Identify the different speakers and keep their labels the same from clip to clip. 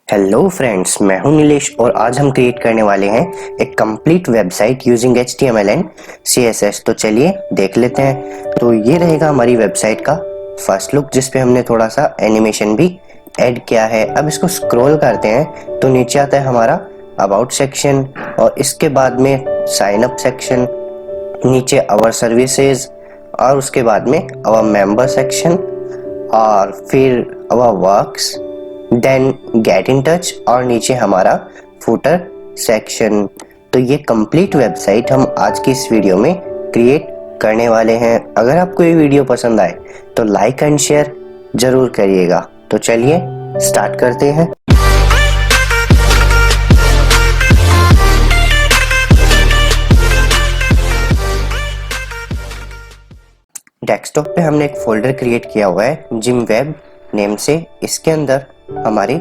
Speaker 1: Hello friends, मैं हूं नीलेश और आज हम क्रिएट करने वाले हैं एक complete website using HTML and CSS। तो चलिए देख लेते हैं। तो ये रहेगा हमारी वेबसाइट का फर्स्ट लुक, जिस पे हमने थोड़ा सा एनिमेशन भी ऐड किया है। अब इसको स्क्रॉल करते हैं तो नीचे आता है हमारा अबाउट सेक्शन और इसके बाद में साइन अप सेक्शन, नीचे आवर सर्विसेज और उसके बाद में आवर मेंबर सेक्शन और फिर our works, then get in touch और नीचे हमारा फुटर सेक्शन। तो ये कंप्लीट वेबसाइट हम आज की इस वीडियो में क्रिएट करने वाले हैं। अगर आपको ये वीडियो पसंद आए तो लाइक एंड शेयर जरूर करिएगा। तो चलिए स्टार्ट करते हैं। डेस्कटॉप पे हमने एक फोल्डर क्रिएट किया हुआ है जिम वेब नेम से। इसके अंदर हमारी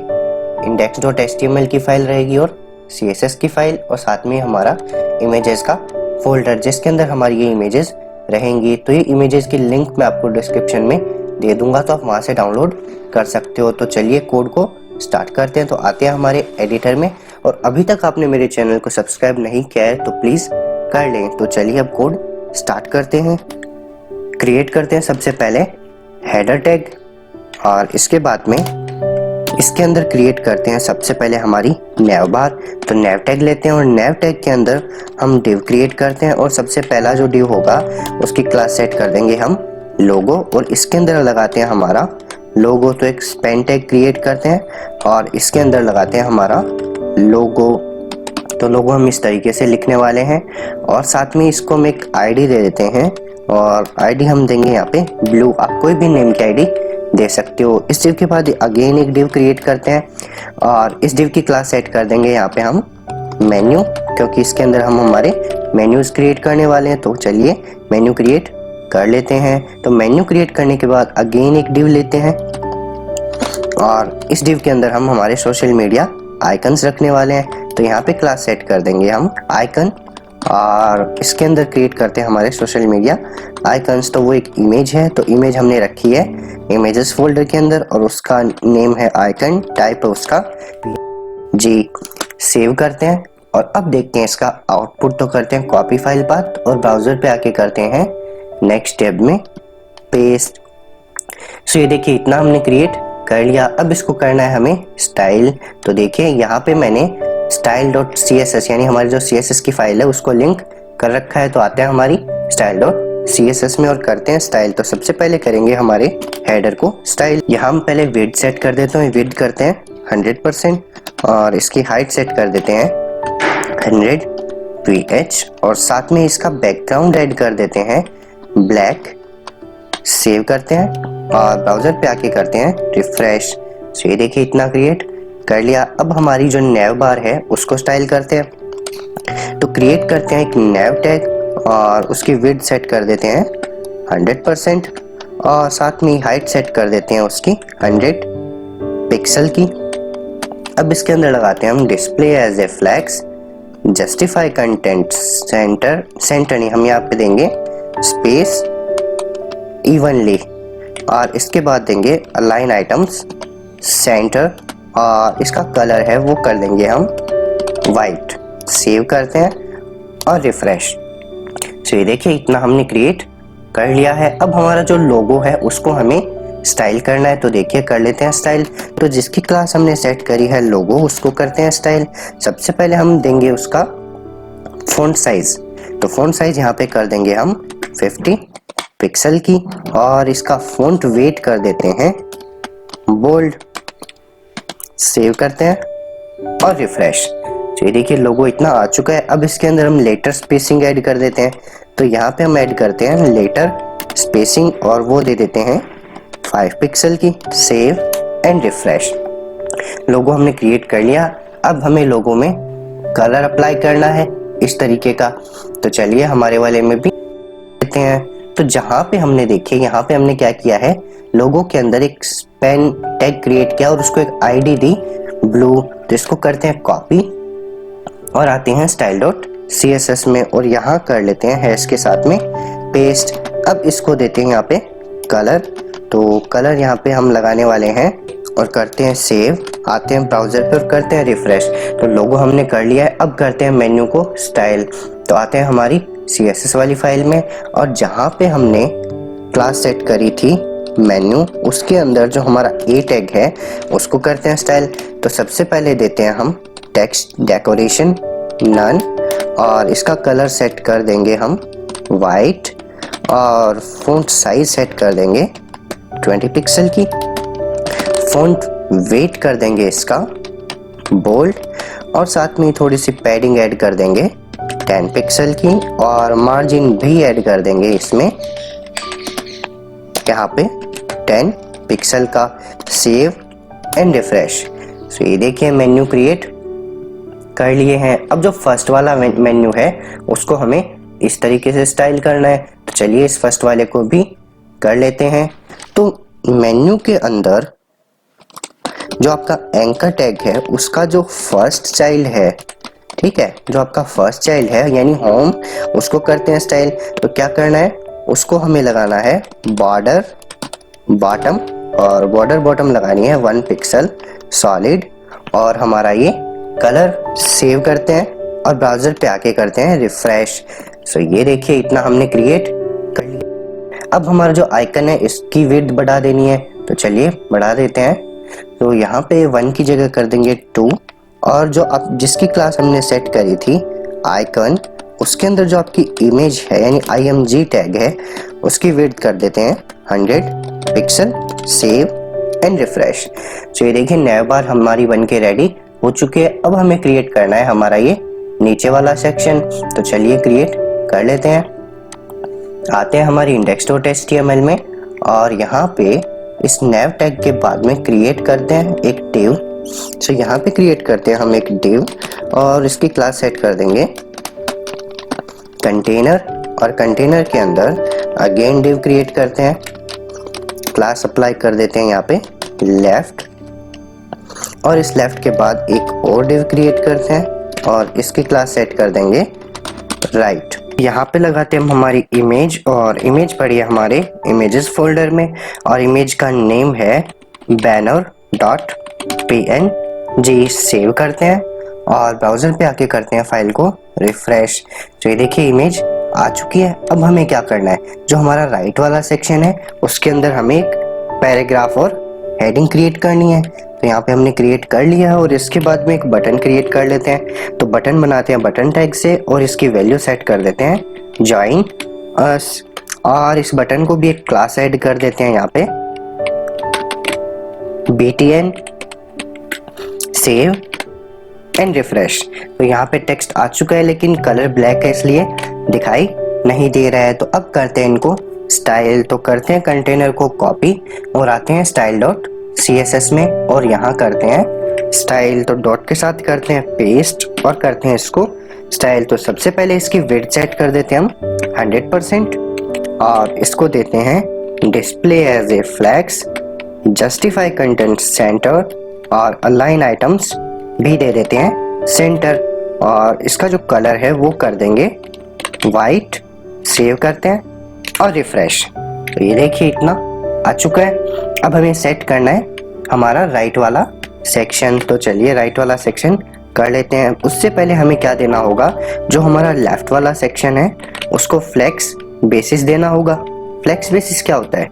Speaker 1: index.html की फाइल रहेगी और CSS की फाइल और साथ में हमारा इमेजेस का फोल्डर, जिसके अंदर हमारी ये इमेजेस रहेंगी। तो ये इमेजेस की लिंक मैं आपको डिस्क्रिप्शन में दे दूंगा, तो आप वहां से डाउनलोड कर सकते हो। तो चलिए कोड को स्टार्ट करते हैं। तो आते हैं हमारे एडिटर में और अभी तक आपने मेरे चैनल को सब्सक्राइब नहीं किया है तो प्लीज कर लें। तो चलिए अब कोड स्टार्ट करते हैं। क्रिएट करते हैं सबसे पहले हेडर टैग और इसके बाद में इसके अंदर क्रिएट करते हैं सबसे पहले हमारी नेव बार। तो नेव टैग लेते हैं और नेव टैग के अंदर हम डिव क्रिएट करते हैं और सबसे पहला जो डिव होगा उसकी क्लास सेट कर देंगे हम लोगो और इसके अंदर लगाते हैं हमारा लोगो। तो एक स्पेन टैग क्रिएट करते हैं और इसके अंदर लगाते हैं हमारा लोगो। तो लोगो हम इस तरीके से लिखने वाले हैं और साथ में इसको हम एक आईडी दे देते हैं और आईडी हम देंगे यहाँ पे ब्लू। आप कोई भी नेम की आईडी दे सकते हो। इस डिव के बाद अगेन एक डिव क्रिएट करते हैं और इस डिव की क्लास सेट कर देंगे यहाँ पे हम मेन्यू, क्योंकि इसके अंदर हम हमारे मेन्यूज क्रिएट करने वाले हैं। तो चलिए मेन्यू क्रिएट कर लेते हैं। तो मेन्यू क्रिएट करने के बाद अगेन एक डिव लेते हैं और इस डिव के अंदर हम हमारे सोशल मीडिया आइकन्स रखने वाले हैं। तो यहाँ पे क्लास सेट कर देंगे हम आइकन और इसके अंदर क्रिएट करते हैं हमारे सोशल मीडिया आइकन्स। तो वो एक इमेज है, तो इमेज हमने रखी है इमेजेस फोल्डर के अंदर और उसका नेम है आइकन, टाइप है उसका जी। सेव करते हैं और अब देखते हैं इसका आउटपुट। तो करते हैं कॉपी फाइल पाथ और ब्राउजर पे आके करते हैं नेक्स्ट टैब में पेस्ट। सो ये देखिए इतना हमने क्रिएट कर लिया। अब इसको करना है हमें स्टाइल। तो देखिए यहाँ पे मैंने style.css यानी हमारी जो CSS की फाइल है उसको लिंक कर रखा है। तो आते हैं हमारी style.css में और करते हैं स्टाइल। तो सबसे पहले करेंगे हमारे हेडर को स्टाइल। यहाँ हम पहले विड्थ सेट कर देते हैं। विड्थ करते हैं 100% और इसकी हाइट सेट कर देते हैं 100 ph और साथ में इसका बैकग्राउंड ऐड कर देते हैं ब्लैक। सेव करते हैं और ब्राउजर पे आके करते हैं रिफ्रेश। तो ये देखिए इतना क्रिएट कर लिया। अब हमारी जो नेव बार है उसको स्टाइल करते हैं। तो क्रिएट करते हैं एक नेव टैग और उसकी विड्थ सेट कर देते हैं 100% और साथ में हाइट सेट कर देते हैं उसकी 100 पिक्सल की। अब इसके अंदर लगाते हैं हम display as a flags, justify content centre नहीं, हम यहाँ पे देंगे स्पेस इवनली और इसके बाद देंगे अलाइन आइटम्स सेंटर और इसका कलर है वो कर देंगे हम वाइट। सेव करते हैं और रिफ्रेश। तो ये देखिए इतना हमने क्रिएट कर लिया है। अब हमारा जो लोगो है उसको हमें स्टाइल करना है। तो देखिए कर लेते हैं स्टाइल। तो जिसकी क्लास हमने सेट करी है लोगो उसको करते हैं स्टाइल। सबसे पहले हम देंगे उसका फॉन्ट साइज। तो फॉन्ट साइज यहाँ पे कर देंगे हम 50 पिक्सल की और इसका फॉन्ट वेट कर देते हैं बोल्ड। सेव करते हैं और रिफ्रेश। तो ये देखिए लोगो इतना आ चुका है। अब इसके अंदर हम लेटर स्पेसिंग ऐड कर देते हैं। तो यहाँ पे हम ऐड करते हैं लेटर स्पेसिंग और वो दे देते हैं 5 पिक्सल की। Save and refresh. लोगो हमने क्रिएट कर लिया। अब हमें लोगो में कलर अप्लाई करना है इस तरीके का। तो चलिए हमारे वाले में भी देते हैं। तो जहाँ पे हमने देखे यहाँ पे हमने क्या किया है, लोगो के अंदर एक स्पेन टैग क्रिएट किया और उसको एक आईडी दी ब्लू। तो इसको करते हैं कॉपी और आते हैं style.css में और यहाँ कर लेते हैं हैश के साथ में पेस्ट। अब इसको देते हैं यहाँ पे कलर। तो कलर यहाँ पे हम लगाने वाले हैं और करते हैं सेव आते हैं ब्राउजर पे और करते हैं रिफ्रेश। तो लोगो हमने कर लिया है, अब करते हैं मेन्यू को स्टाइल। तो आते हैं हमारी CSS वाली फाइल में और जहाँ पे हमने क्लास सेट करी थी मेन्यू, उसके अंदर जो हमारा ए टैग है उसको करते हैं स्टाइल। तो सबसे पहले देते हैं हम टेक्स्ट डेकोरेशन नन और इसका कलर सेट कर देंगे हम वाइट और फ़ॉन्ट साइज सेट कर देंगे 20 पिक्सल की। फ़ॉन्ट वेट कर देंगे इसका बोल्ड और साथ में थोड़ी सी पैडिंग ऐड कर देंगे 10 पिक्सल की और मार्जिन भी ऐड कर देंगे इसमें यहाँ पे 10 पिक्सल का। Save and refresh. तो ये देखिए मेन्यू क्रिएट कर लिए हैं। अब जो फर्स्ट वाला मेन्यू है उसको हमें इस तरीके से स्टाइल करना है। तो चलिए इस फर्स्ट वाले को भी कर लेते हैं। तो मेन्यू के अंदर जो आपका एंकर टैग है उसका जो फर्स्ट चाइल्ड है, ठीक है, जो आपका फर्स्ट चाइल्ड है यानी होम, उसको करते हैं स्टाइल। तो क्या करना है, उसको हमें लगाना है बॉर्डर बॉटम और बॉर्डर बॉटम लगानी है 1 पिक्सल सॉलिड और हमारा ये कलर सेव करते हैं और ब्राउजर पे आके करते हैं रिफ्रेश। सो ये देखिए इतना हमने क्रिएट कर लिया। अब हमारा जो आइकन है इसकी विड्थ बढ़ा देनी है, तो चलिए बढ़ा देते हैं। तो यहाँ पे 1 की जगह कर देंगे 2 और जो आप जिसकी क्लास हमने सेट करी थी आइकन, उसके अंदर जो आपकी इमेज है यानी IMG टैग है उसकी विड्थ कर देते हैं 100 पिक्सल। Save and refresh. तो ये देखिए नया बार हमारी बन के रेडी हो चुकी है। अब हमें क्रिएट करना है हमारा ये नीचे वाला सेक्शन। तो चलिए क्रिएट कर लेते हैं। आते हैं हमारी index.html में और यहाँ पे इस nav टैग के बाद में क्रिएट करते हैं एक div। तो यहाँ पे क्रिएट करते हैं हम एक div और इसकी क्लास सेट कर देंगे कंटेनर और कंटेनर के अंदर अगेन div क्रिएट करते हैं। क्लास अप्लाई कर देते हैं यहाँ पे लेफ्ट और इस लेफ्ट के बाद एक और div क्रिएट करते हैं और इसकी क्लास सेट कर देंगे राइट। यहाँ पे लगाते हैं हम हमारी इमेज और इमेज पड़ी है हमारे इमेजेस फोल्डर में और इमेज का नेम है banner.png। सेव करते हैं और ब्राउजर पे आके करते हैं फाइल को रिफ्रेश। तो ये देखिए इमेज आ चुकी है। अब हमें क्या करना है, जो हमारा राइट वाला सेक्शन है उसके अंदर हमें एक पैराग्राफ और हेडिंग क्रिएट करनी है। तो यहाँ पे हमने क्रिएट कर लिया है और इसके बाद में एक बटन क्रिएट कर लेते हैं। तो बटन बनाते हैं बटन टैग से और इसकी वैल्यू सेट कर देते हैं जॉइन अस और इस बटन को भी एक क्लास ऐड कर देते हैं यहाँ पे btn। Save and refresh. तो यहाँ पे टेक्स्ट आ चुका है लेकिन कलर ब्लैक है इसलिए दिखाई नहीं दे रहा है। तो अब करते हैं इनको स्टाइल। तो करते हैं कंटेनर को कॉपी और आते हैं style.css में और यहाँ करते हैं स्टाइल। तो डॉट के साथ करते हैं पेस्ट और करते हैं इसको स्टाइल। तो सबसे पहले इसकी विड्थ सेट कर देते हैं हम 100% और इसको देते हैं display as a flags, justify content centre और अलाइन आइटम्स भी दे देते हैं सेंटर और इसका जो कलर है वो कर देंगे वाइट। सेव करते हैं और रिफ्रेश। तो ये देखिए इतना आ चुका है। अब हमें सेट करना है हमारा राइट वाला सेक्शन। तो चलिए राइट वाला सेक्शन कर लेते हैं। उससे पहले हमें क्या देना होगा, जो हमारा लेफ्ट वाला सेक्शन है उसको फ्लेक्स बेसिस देना होगा। फ्लेक्स बेसिस क्या होता है,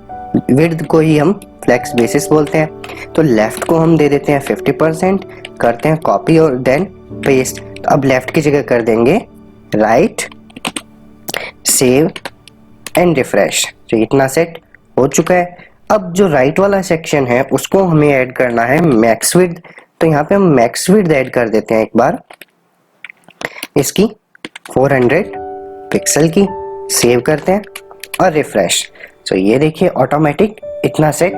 Speaker 1: विड्थ को ही हम फ्लेक्स बेसिस बोलते हैं। तो लेफ्ट को हम दे देते हैं 50%, करते हैं कॉपी और देन पेस्ट। तो अब लेफ्ट की जगह कर देंगे राइट। Save and refresh. तो इतना सेट हो चुका है। अब जो राइट वाला सेक्शन है उसको हमें ऐड करना है मैक्स विड्थ। तो यहाँ पे हम मैक्स विड्थ ऐड कर देते हैं एक बार इसकी 400 पिक्सल की। सेव करते हैं और रिफ्रेश। तो ये देखिए ऑटोमेटिक इतना सेट।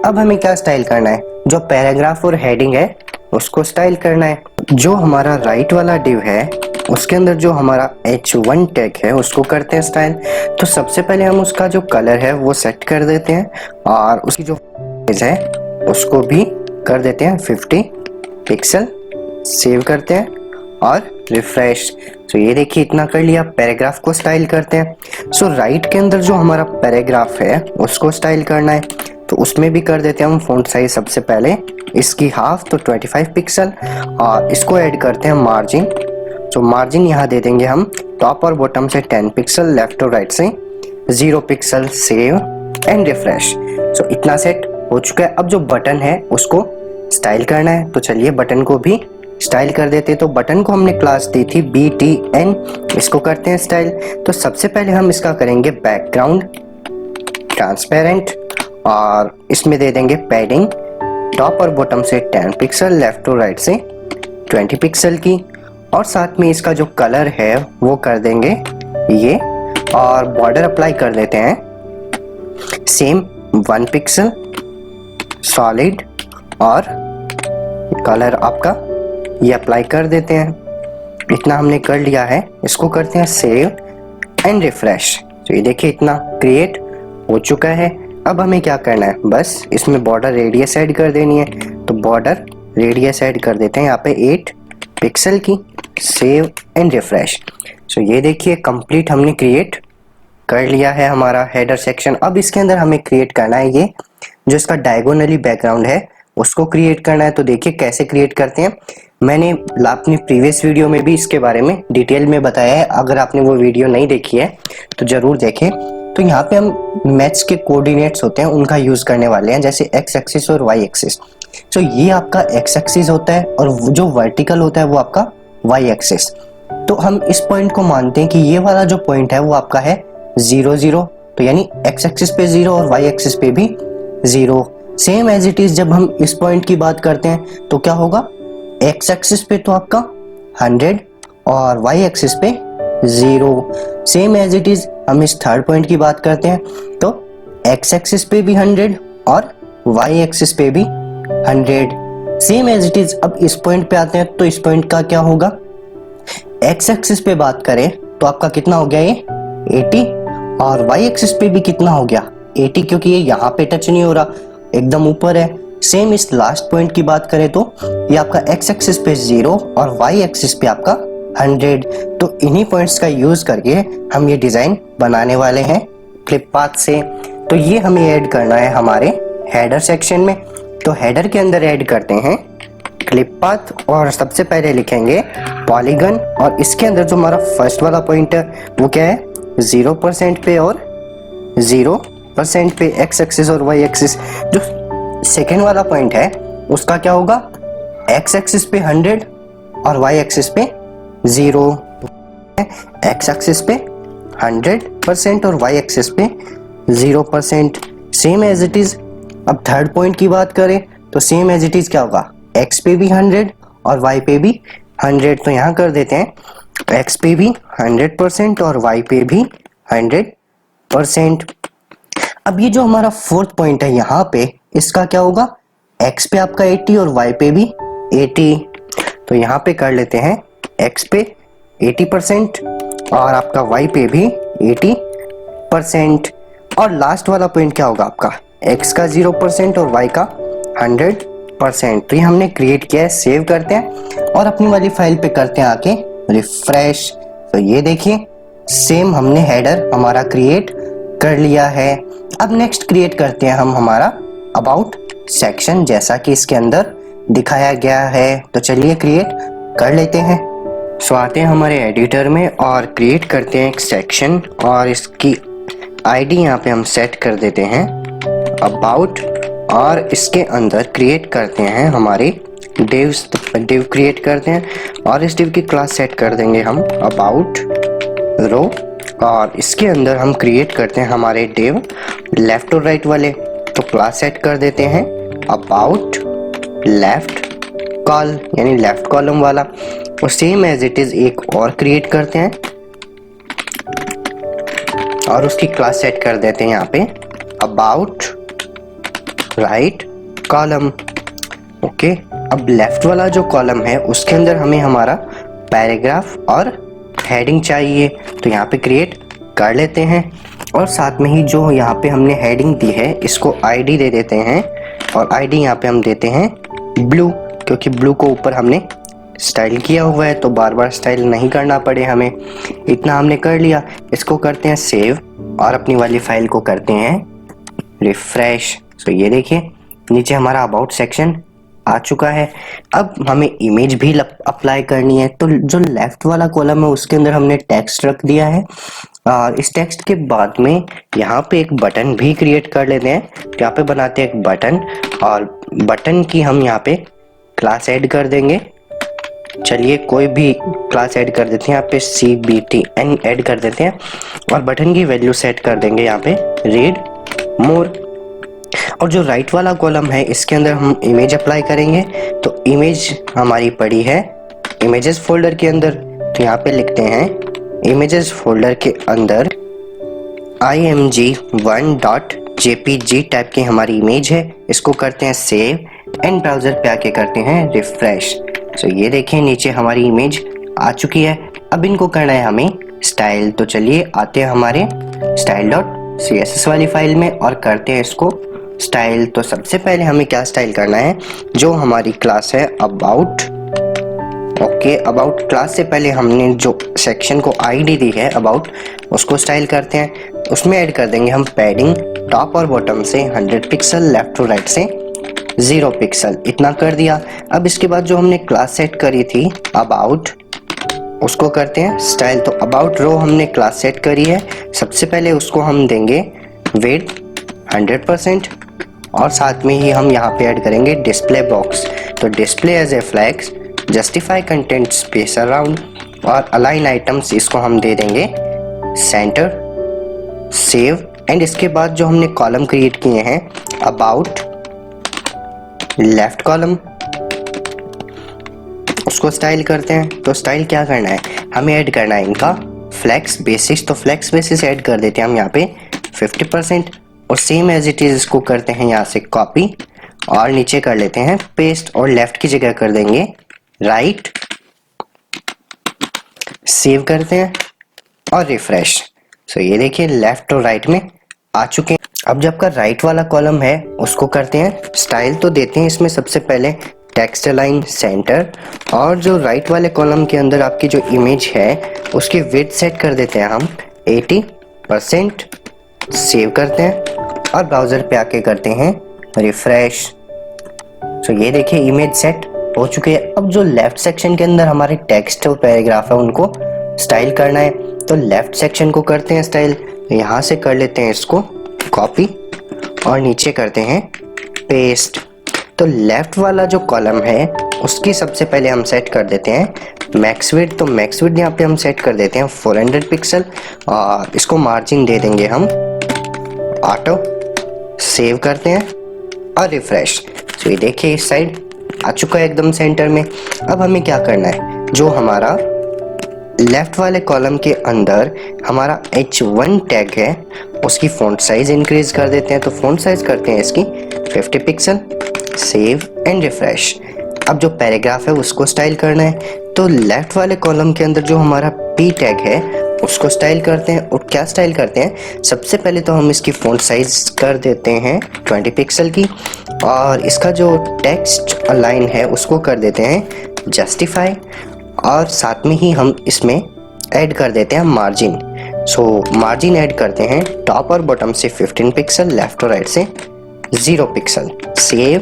Speaker 1: अब हमें क्या स्टाइल करना है, जो पैराग्राफ और हेडिंग है उसको स्टाइल करना है। जो हमारा राइट वाला डिव है उसके अंदर जो हमारा H1 टैग है उसको करते हैं स्टाइल। तो सबसे पहले हम उसका जो कलर है वो सेट कर देते हैं और उसकी जो साइज है उसको भी कर देते हैं 50 पिक्सल। सेव करते हैं और रिफ्रेश। तो ये देखिए इतना कर लिया। पैराग्राफ को स्टाइल करते हैं। सो राइट के अंदर जो हमारा पैराग्राफ है उसको स्टाइल करना है। तो उसमें भी कर देते हैं हम फ़ॉन्ट साइज सबसे पहले इसकी हाफ, तो 25 पिक्सल, और इसको ऐड करते हैं मार्जिन। तो मार्जिन यहाँ दे देंगे हम टॉप और बॉटम से 10 पिक्सल, लेफ्ट और राइट से 0 पिक्सल। Save and refresh. तो इतना सेट हो चुका है। अब जो बटन है उसको स्टाइल करना है, तो चलिए बटन को भी स्टाइल कर देते। तो बटन को हमने क्लास दी थी BTN, इसको करते हैं स्टाइल। तो सबसे पहले हम इसका करेंगे बैकग्राउंड ट्रांसपेरेंट, और इसमें दे देंगे पैडिंग टॉप और बॉटम से 10 पिक्सल, लेफ्ट और राइट से 20 पिक्सल की, और साथ में इसका जो कलर है वो कर देंगे ये, और बॉर्डर अप्लाई कर देते हैं सेम 1 पिक्सल सॉलिड, और कलर आपका ये अप्लाई कर देते हैं। इतना हमने कर लिया है, इसको करते हैं सेव एंड रिफ्रेश। तो ये देखिए इतना क्रिएट हो चुका है। अब हमें क्या करना है, बस इसमें बॉर्डर रेडियस ऐड कर देनी है। तो बॉर्डर रेडियस ऐड कर देते हैं यहाँ पे 8 पिक्सल की। Save and refresh. सो ये देखिए कंप्लीट हमने क्रिएट कर लिया है हमारा हेडर सेक्शन। अब इसके अंदर हमें क्रिएट करना है ये जो इसका डायगोनली बैकग्राउंड है उसको क्रिएट करना है। तो देखिए कैसे क्रिएट करते हैं, मैंने अपनी प्रीवियस वीडियो में भी इसके बारे में डिटेल में बताया है। अगर आपने वो वीडियो नहीं देखी है तो जरूर देखें। तो यहाँ पे हम मैथ्स के कोऑर्डिनेट्स होते हैं उनका यूज करने वाले हैं, जैसे एक्स एक्सिस और वाई एक्सिस। तो ये आपका एक्स एक्सिस होता है और जो वर्टिकल होता है वो आपका वाई एक्सिस। तो हम इस पॉइंट को मानते हैं कि ये वाला जो पॉइंट है वो आपका है 0 0, तो यानी एक्स एक्सिस पे 0 और वाई एक्सिस पे भी 0। सेम एज इट इज जब हम इस पॉइंट की बात करते हैं तो क्या होगा, एक्स एक्सिस पे तो आपका 100 और वाई एक्सिस पे 0। सेम एज इट इज हम इस थर्ड पॉइंट की बात करते हैं तो एक्स एक्सिस पे भी 100 और वाई एक्सिस पे भी 100। सेम एज इट इज अब इस पॉइंट पे आते हैं तो इस पॉइंट का क्या होगा, एक्स एक्सिस पे बात करें तो आपका कितना हो गया ये 80, और वाई एक्सिस पे भी कितना हो गया 80, क्योंकि ये यहाँ पे टच नहीं हो रहा, एकदम ऊपर है। सेम इस लास्ट पॉइंट की बात करें तो ये आपका एक्स एक्सिस पे 0 और वाई एक्सिस पे आपका 100। तो इन्हीं पॉइंट्स का यूज करके हम ये डिजाइन बनाने वाले हैं क्लिप पाथ से। तो ये हमें ऐड करना है हमारे हेडर सेक्शन में। तो हेडर के अंदर ऐड करते हैं क्लिप पाथ, और सबसे पहले लिखेंगे पॉलीगन, और इसके अंदर जो हमारा फर्स्ट वाला पॉइंट है वो क्या है 0% पे और 0% पे एक्स एक्सिस और वाई एक्सिस। जो सेकेंड वाला पॉइंट है उसका क्या होगा, एक्स एक्सिस पे 100 और वाई एक्सिस पे 0। एक्स एक्सिस पे 100% और वाई एक्सिस पे 0%। सेम एज इट इज अब थर्ड पॉइंट की बात करें तो सेम एज इट इज क्या होगा, एक्स पे भी 100 और वाई पे भी 100। तो यहाँ कर देते हैं एक्स पे भी 100% और वाई पे भी 100%। अब ये जो हमारा फोर्थ पॉइंट है यहाँ पे इसका क्या होगा, एक्स पे आपका 80 और वाई पे भी 80। तो यहाँ पे कर लेते हैं एक्स पे 80% और आपका वाई पे भी 80%। और लास्ट वाला पॉइंट क्या होगा आपका, एक्स का 0% और वाई का 100%। तो ये हमने क्रिएट किया है। सेव करते हैं और अपनी वाली फाइल पे करते हैं आके रिफ्रेश। तो ये देखिए सेम हमने हेडर हमारा क्रिएट कर लिया है। अब नेक्स्ट क्रिएट करते हैं हम हमारा अबाउट सेक्शन, जैसा कि इसके अंदर दिखाया गया है। तो चलिए क्रिएट कर लेते हैं। सो आते हैं हमारे एडिटर में और क्रिएट करते हैं एक सेक्शन, और इसकी आईडी यहाँ पे हम सेट कर देते हैं अबाउट, और इसके अंदर क्रिएट करते हैं हमारे डिव क्रिएट करते हैं, और इस डिव की क्लास सेट कर देंगे हम अबाउट रो, और इसके अंदर हम क्रिएट करते हैं हमारे डिव लेफ्ट और राइट वाले। तो क्लास सेट कर देते हैं अबाउट लेफ्ट कॉल, यानी लेफ्ट कॉलम वाला। और सेम एज इट इज एक और क्रिएट करते हैं और उसकी क्लास सेट कर देते हैं यहाँ पे अबाउट राइट कॉलम। ओके, अब लेफ्ट वाला जो कॉलम है उसके अंदर हमें हमारा पैराग्राफ और हेडिंग चाहिए। तो यहाँ पे क्रिएट कर लेते हैं, और साथ में ही जो यहाँ पे हमने हेडिंग दी है इसको आईडी दे देते हैं, और आईडी यहाँ पे हम देते हैं ब्लू, क्योंकि ब्लू को ऊपर हमने स्टाइल किया हुआ है तो बार बार स्टाइल नहीं करना पड़े हमें। इतना हमने कर लिया। इसको करते हैं सेव और अपनी वाली फाइल को करते हैं रिफ्रेश। सो ये देखिए नीचे हमारा अबाउट सेक्शन आ चुका है। अब हमें इमेज भी अप्लाई करनी है, तो जो लेफ्ट वाला कॉलम है उसके अंदर हमने टेक्स्ट रख दिया है और इस टेक्स्ट के बाद में यहाँ पे एक बटन भी क्रिएट कर लेते हैं। यहाँ पे बनाते हैं एक बटन और बटन की हम यहाँ पे क्लास ऐड कर देंगे। चलिए कोई भी क्लास ऐड कर देते हैं, यहाँ पे CBTN ऐड कर देते हैं और बटन की वैल्यू सेट कर देंगे यहाँ पे रीड मोर। और जो राइट वाला कॉलम है इसके अंदर हम इमेज अप्लाई करेंगे, तो इमेज हमारी पड़ी है इमेजेस फोल्डर के अंदर। तो यहाँ पे लिखते हैं इमेजेस फोल्डर के अंदर img1.jpg टाइप की हमारी इमेज है। इसको करते हैं सेव एंड ब्राउजर पे आके करते हैं रिफ्रेश। तो ये देखें नीचे हमारी इमेज आ चुकी है। अब इनको करना है हमें स्टाइल। तो चलिए आते हैं हमारे style.css वाली फाइल में और करते हैं इसको स्टाइल। तो सबसे पहले हमें क्या स्टाइल करना है, जो हमारी क्लास है अबाउट। ओके, अबाउट क्लास से पहले हमने जो सेक्शन को आईडी दी है अबाउट, उसको स्टाइल करते हैं। उसमें ऐड कर देंगे हम पैडिंग टॉप और बॉटम से 100 पिक्सल, लेफ्ट टू राइट से 0 पिक्सल, इतना कर दिया। अब इसके बाद जो हमने क्लास सेट करी थी अबाउट, उसको करते हैं स्टाइल। तो अबाउट रो हमने क्लास सेट करी है, सबसे पहले उसको हम देंगे विड्थ 100% और साथ में ही हम यहाँ पे ऐड करेंगे डिस्प्ले बॉक्स। तो display as a flags, justify content space around और अलाइन आइटम्स, इसको हम दे देंगे सेंटर, सेव। एंड इसके बाद जो हमने कॉलम क्रिएट किए हैं अबाउट लेफ्ट कॉलम, उसको स्टाइल करते हैं। तो स्टाइल क्या करना है, हमें ऐड करना है इनका फ्लेक्स बेसिस। तो फ्लेक्स बेसिस ऐड कर देते हैं हम यहाँ पे 50% और सेम एज इट इज इसको करते हैं यहाँ से कॉपी और नीचे कर लेते हैं पेस्ट और लेफ्ट की जगह कर देंगे राइट। सेव करते हैं और रिफ्रेश। सो ये देखिए लेफ्ट और राइट में आ चुके हैं। अब जब का राइट वाला कॉलम है उसको करते हैं स्टाइल। तो देते हैं इसमें सबसे पहले टेक्स्ट अलाइन सेंटर और जो राइट वाले कॉलम के अंदर आपकी जो इमेज है उसकी विड्थ सेट कर देते हैं हम 80%। सेव करते हैं और ब्राउजर पे आके करते हैं रिफ्रेश। तो ये देखिए इमेज सेट हो चुकी है। अब जो लेफ्ट सेक्शन के अंदर हमारे टेक्स्ट और पैराग्राफ है उनको स्टाइल करना है, तो लेफ्ट सेक्शन को करते हैं स्टाइल। यहाँ से कर लेते हैं इसको कॉपी और नीचे करते हैं पेस्ट। तो लेफ्ट वाला जो कॉलम है उसकी सबसे पहले हम सेट कर देते हैं मैक्स विड्थ। तो मैक्स विड्थ यहाँ पे हम सेट कर देते हैं 400 पिक्सल और इसको मार्जिन दे देंगे हम ऑटो। सेव करते हैं और रिफ्रेश। तो ये देखिए इस साइड आ चुका है एकदम सेंटर में। अब हमें क्या करना है, जो हमारा लेफ्ट वाले कॉलम के अंदर हमारा H1 टैग है उसकी फॉन्ट साइज इंक्रीज कर देते हैं। तो फॉन्ट साइज करते हैं इसकी 50 पिक्सल। Save and refresh. अब जो पैराग्राफ है उसको स्टाइल करना है, तो लेफ्ट वाले कॉलम के अंदर जो हमारा P टैग है उसको स्टाइल करते हैं। और क्या स्टाइल करते हैं, सबसे पहले तो हम इसकी फॉन्ट साइज कर देते हैं 20 पिक्सल की और इसका जो टेक्स्ट अलाइन है उसको कर देते हैं जस्टिफाई और साथ में ही हम इसमें ऐड कर देते हैं मार्जिन। सो मार्जिन ऐड करते हैं टॉप और बॉटम से 15 पिक्सल, लेफ्ट और राइट से 0 pixel. Save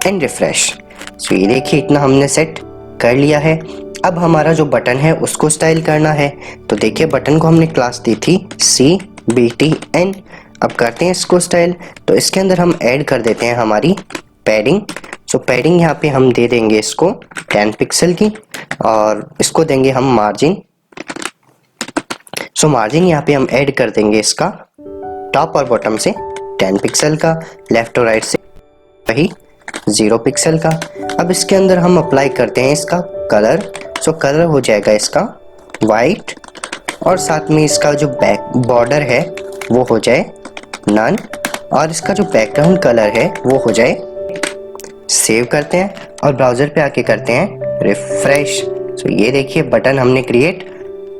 Speaker 1: and refresh. So ये देखिए इतना हमने सेट कर लिया है। अब हमारा जो बटन है उसको स्टाइल करना है, तो देखिए बटन को हमने क्लास दी थी CBTN। अब करते हैं इसको स्टाइल। तो इसके अंदर हम ऐड कर देते हैं हमारी पैडिंग। सो पैडिंग यहाँ पे हम दे देंगे इसको 10 पिक्सल की और इसको देंगे हम मार्जिन। सो मार्जिन यहाँ पे हम ऐड कर देंगे इसका टॉप और बॉटम से 10 पिक्सल का, लेफ्ट और राइट से वही 0 पिक्सल का। अब इसके अंदर हम अप्लाई करते हैं इसका कलर। सो कलर हो जाएगा इसका वाइट और साथ में इसका जो बैक बॉर्डर है वो हो जाए नन और इसका जो बैकग्राउंड कलर है वो हो जाए। सेव करते हैं और ब्राउजर पे आके करते हैं रिफ्रेश। सो ये देखिए बटन हमने क्रिएट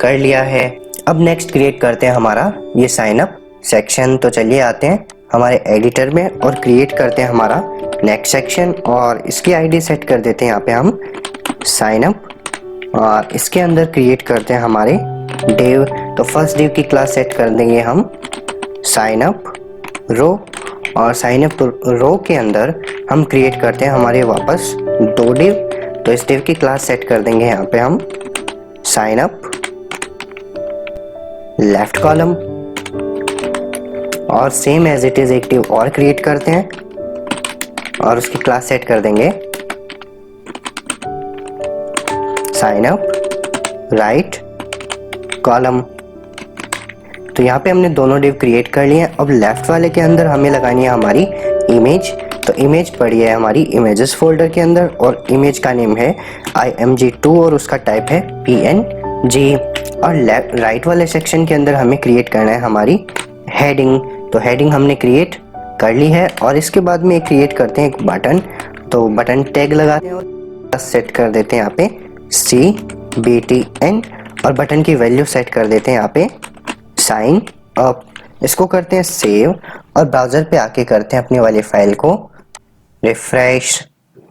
Speaker 1: कर लिया है। अब नेक्स्ट क्रिएट करते हैं हमारा ये साइन अप सेक्शन। तो चलिए आते हैं हमारे एडिटर में और क्रिएट करते हैं हमारा नेक्स्ट सेक्शन और इसकी आईडी सेट कर देते हैं यहाँ पे हम साइन अप और इसके अंदर क्रिएट करते हैं हमारे डिव। तो फर्स्ट डिव की क्लास सेट कर देंगे हम साइन अप रो और साइन अप रो के अंदर हम क्रिएट करते हैं हमारे वापस 2 डिव। तो इस डिव की क्लास सेट कर देंगे यहाँ पे हम साइन अप लेफ्ट कॉलम, और सेम एज इट इज एक डिव और क्रिएट करते हैं और उसकी क्लास सेट कर देंगे साइन अप राइट कॉलम। तो यहाँ पे हमने दोनों डिव क्रिएट कर लिए हैं। अब लेफ्ट वाले के अंदर हमें लगानी है हमारी इमेज। तो इमेज पड़ी है हमारी इमेजेस फोल्डर के अंदर और इमेज का नेम है img2 और उसका टाइप है png। और राइट वाले सेक्शन के अंदर हमें क्रिएट करना है हमारी हेडिंग। तो हेडिंग हमने क्रिएट कर ली है और इसके बाद में क्रिएट करते हैं एक बटन। तो बटन टैग लगाते हैं और सेट कर देते हैं यहाँ पे CBTN और बटन की वैल्यू सेट कर देते हैं यहाँ पे साइन अप। इसको करते हैं सेव और ब्राउजर पे आके करते हैं अपनी वाली फाइल को रिफ्रेश।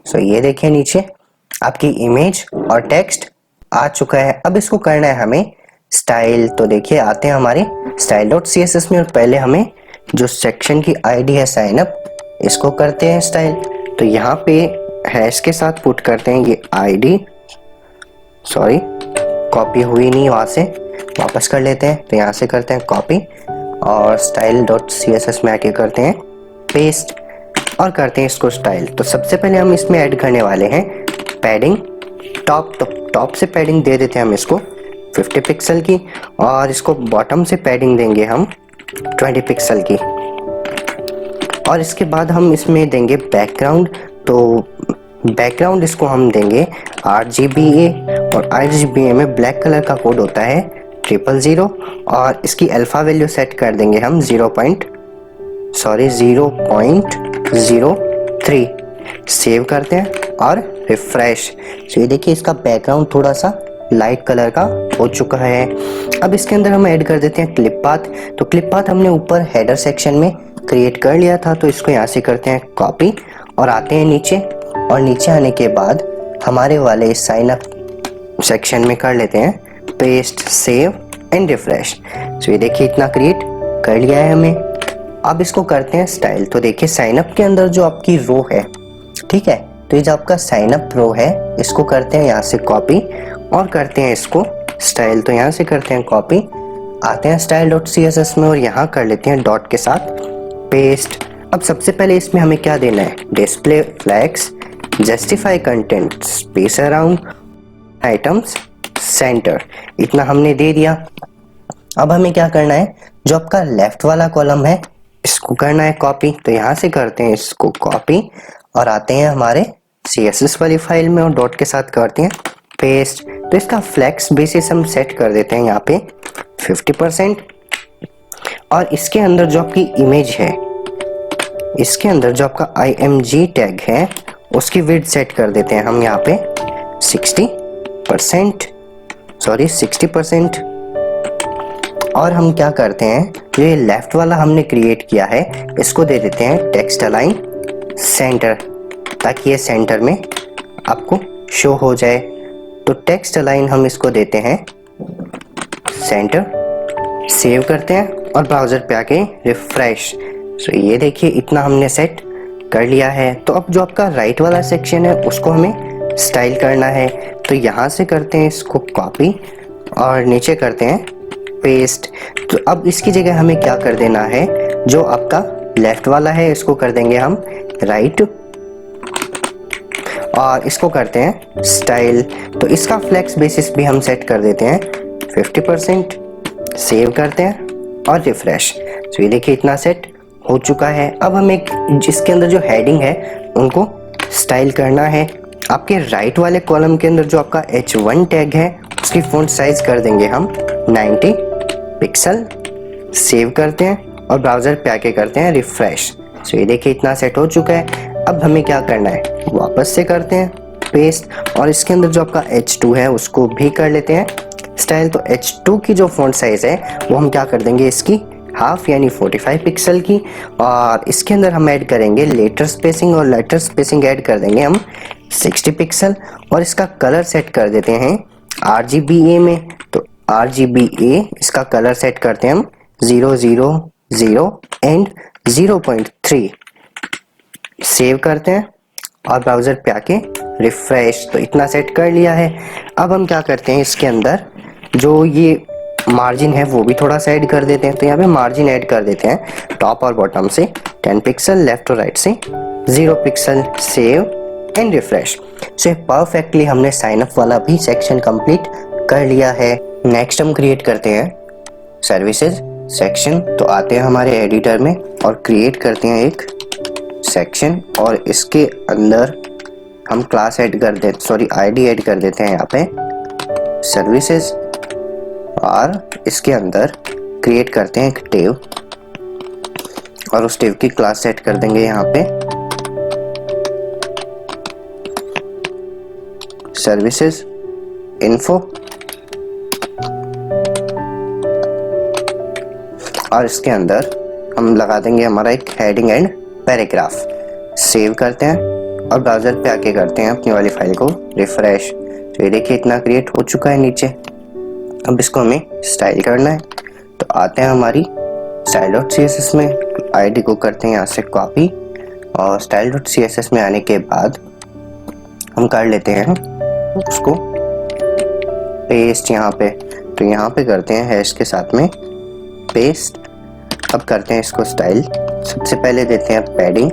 Speaker 1: सो ये देखिए नीचे आपकी इमेज और टेक्स्ट आ चुका है। अब इसको करना है हमें स्टाइल। तो देखिए आते हैं हमारे style.css में और पहले हमें जो सेक्शन की आईडी है साइन अप इसको करते हैं स्टाइल। तो यहाँ पे हैश के साथ पुट करते हैं ये आईडी, सॉरी कॉपी हुई नहीं, वहां से वापस कर लेते हैं। तो यहाँ से करते हैं कॉपी और style.css में आके करते हैं पेस्ट और करते हैं इसको स्टाइल। तो सबसे पहले हम इसमें ऐड करने वाले हैं पैडिंग टॉप। तो टॉप से पैडिंग दे देते हैं हम इसको 50 पिक्सल की और इसको बॉटम से पैडिंग देंगे हम 20 पिक्सल की। और इसके बाद हम इसमें देंगे बैकग्राउंड। तो बैकग्राउंड इसको हम देंगे RGBA और RGBA में ब्लैक कलर का कोड होता है 000 और इसकी अल्फा वैल्यू सेट कर देंगे हम 0.03। सेव करते हैं और रिफ्रेश। तो ये देखिए इसका बैकग्राउंड थोड़ा सा लाइट कलर का हो चुका है। अब इसके अंदर हम ऐड कर देते हैं क्लिप पाथ। तो क्लिप पाथ हमने ऊपर हेडर सेक्शन में क्रिएट कर लिया था, तो इसको यहाँ से करते हैं कॉपी और आते हैं नीचे। और नीचे आने के बाद हमारे वाले साइन अप सेक्शन में कर लेते हैं पेस्ट, सेव एंड रिफ्रेश। तो ये देखिए इतना क्रिएट कर लिया है हमने। अब इसको करते हैं स्टाइल। तो देखिए साइन अप के अंदर जो आपकी रो है, ठीक है, तो ये जो आपका साइन अप रो है इसको करते हैं यहाँ से कॉपी और करते हैं इसको स्टाइल। तो यहाँ से करते हैं कॉपी, आते हैं style.css में और यहाँ कर लेते हैं डॉट के साथ पेस्ट। अब सबसे पहले इसमें हमें क्या देना है, display flags, justify content, space around, items, centre, इतना हमने दे दिया। अब हमें क्या करना है, जो आपका लेफ्ट वाला कॉलम है इसको करना है कॉपी। तो यहाँ से करते हैं इसको कॉपी और आते हैं हमारे CSS वाली फाइल में और डॉट के साथ करते हैं पेस्ट। तो इसका फ्लेक्स बेसिस हम सेट कर देते हैं यहाँ पे 50% और इसके अंदर जो आपकी इमेज है, इसके अंदर जो आपका img टैग है उसकी विड्थ सेट कर देते हैं हम यहाँ पे 60%। और हम क्या करते हैं, जो ये लेफ्ट वाला हमने क्रिएट किया है इसको दे देते हैं टेक्स्ट अलाइन सेंटर, ताकि ये सेंटर में आपको शो हो जाए। तो टेक्स्ट अलाइन हम इसको देते हैं सेंटर, सेव करते हैं और ब्राउजर पे आके रिफ्रेश। तो ये देखिए इतना हमने सेट कर लिया है। तो अब जो आपका राइट वाला सेक्शन है उसको हमें स्टाइल करना है। तो यहाँ से करते हैं इसको कॉपी और नीचे करते हैं पेस्ट। तो अब इसकी जगह हमें क्या कर देना है, जो आपका लेफ्ट वाला है इसको कर देंगे हम राइट और इसको करते हैं स्टाइल। तो इसका फ्लेक्स बेसिस भी हम सेट कर देते हैं 50%, सेव करते हैं और रिफ्रेश। तो ये देखिए इतना सेट हो चुका है। अब हमें जिसके अंदर जो हेडिंग है उनको स्टाइल करना है। आपके राइट वाले कॉलम के अंदर जो आपका H1 टैग है उसकी फॉन्ट साइज कर देंगे हम 90 पिक्सल, सेव करते हैं और ब्राउजर पे आके करते हैं रिफ्रेश। तो ये देखिए इतना सेट हो चुका है। अब हमें क्या करना है, वापस से करते हैं पेस्ट और इसके अंदर जो आपका H2 है उसको भी कर लेते हैं स्टाइल। तो H2 की जो फॉन्ट साइज है वो हम क्या कर देंगे, इसकी हाफ यानी 45 पिक्सल की। और इसके अंदर हम ऐड करेंगे लेटर स्पेसिंग और लेटर स्पेसिंग ऐड कर देंगे हम 60 पिक्सल और इसका कलर सेट कर देते हैं RGBA में। तो RGBA इसका कलर सेट करते हैं हम 000 एंड 0.3 सेव करते हैं और ब्राउज़र पे आके रिफ्रेश। तो इतना सेट कर लिया है। अब हम क्या करते हैं, इसके अंदर जो ये मार्जिन है वो भी थोड़ा सा ऐड कर देते हैं। तो यहाँ पे मार्जिन ऐड कर देते हैं टॉप और बॉटम से 10 पिक्सल, लेफ्ट और राइट से 0 pixel. Save and refresh. So perfectly हमने साइन अप वाला भी सेक्शन कंप्लीट कर लिया है। नेक्स्ट हम क्रिएट करते हैं सर्विसेज सेक्शन। तो आते हैं हमारे एडिटर में और क्रिएट करते हैं एक सेक्शन और इसके अंदर हम क्लास ऐड कर देते, सॉरी आईडी ऐड कर देते हैं यहाँ पे सर्विसेज, और इसके अंदर क्रिएट करते हैं एक टेव और उस टेव की क्लास सेट कर देंगे यहाँ पे सर्विसेज इन्फो, और इसके अंदर हम लगा देंगे हमारा एक हेडिंग एंड पैराग्राफ। सेव करते हैं और ब्राउज़र पे आके करते हैं अपनी वाली फाइल को रिफ्रेश। तो ये देखिए इतना क्रिएट हो चुका है नीचे। अब इसको हमें स्टाइल करना है। तो आते हैं हमारी style.css में, आईडी को करते हैं यहाँ से कॉपी और style.css में आने के बाद हम कर लेते हैं उसको पेस्ट यहाँ पे। तो यहाँ पे करते हैं हैश के साथ में पेस्ट। अब करते हैं इसको स्टाइल। सबसे पहले देते हैं पैडिंग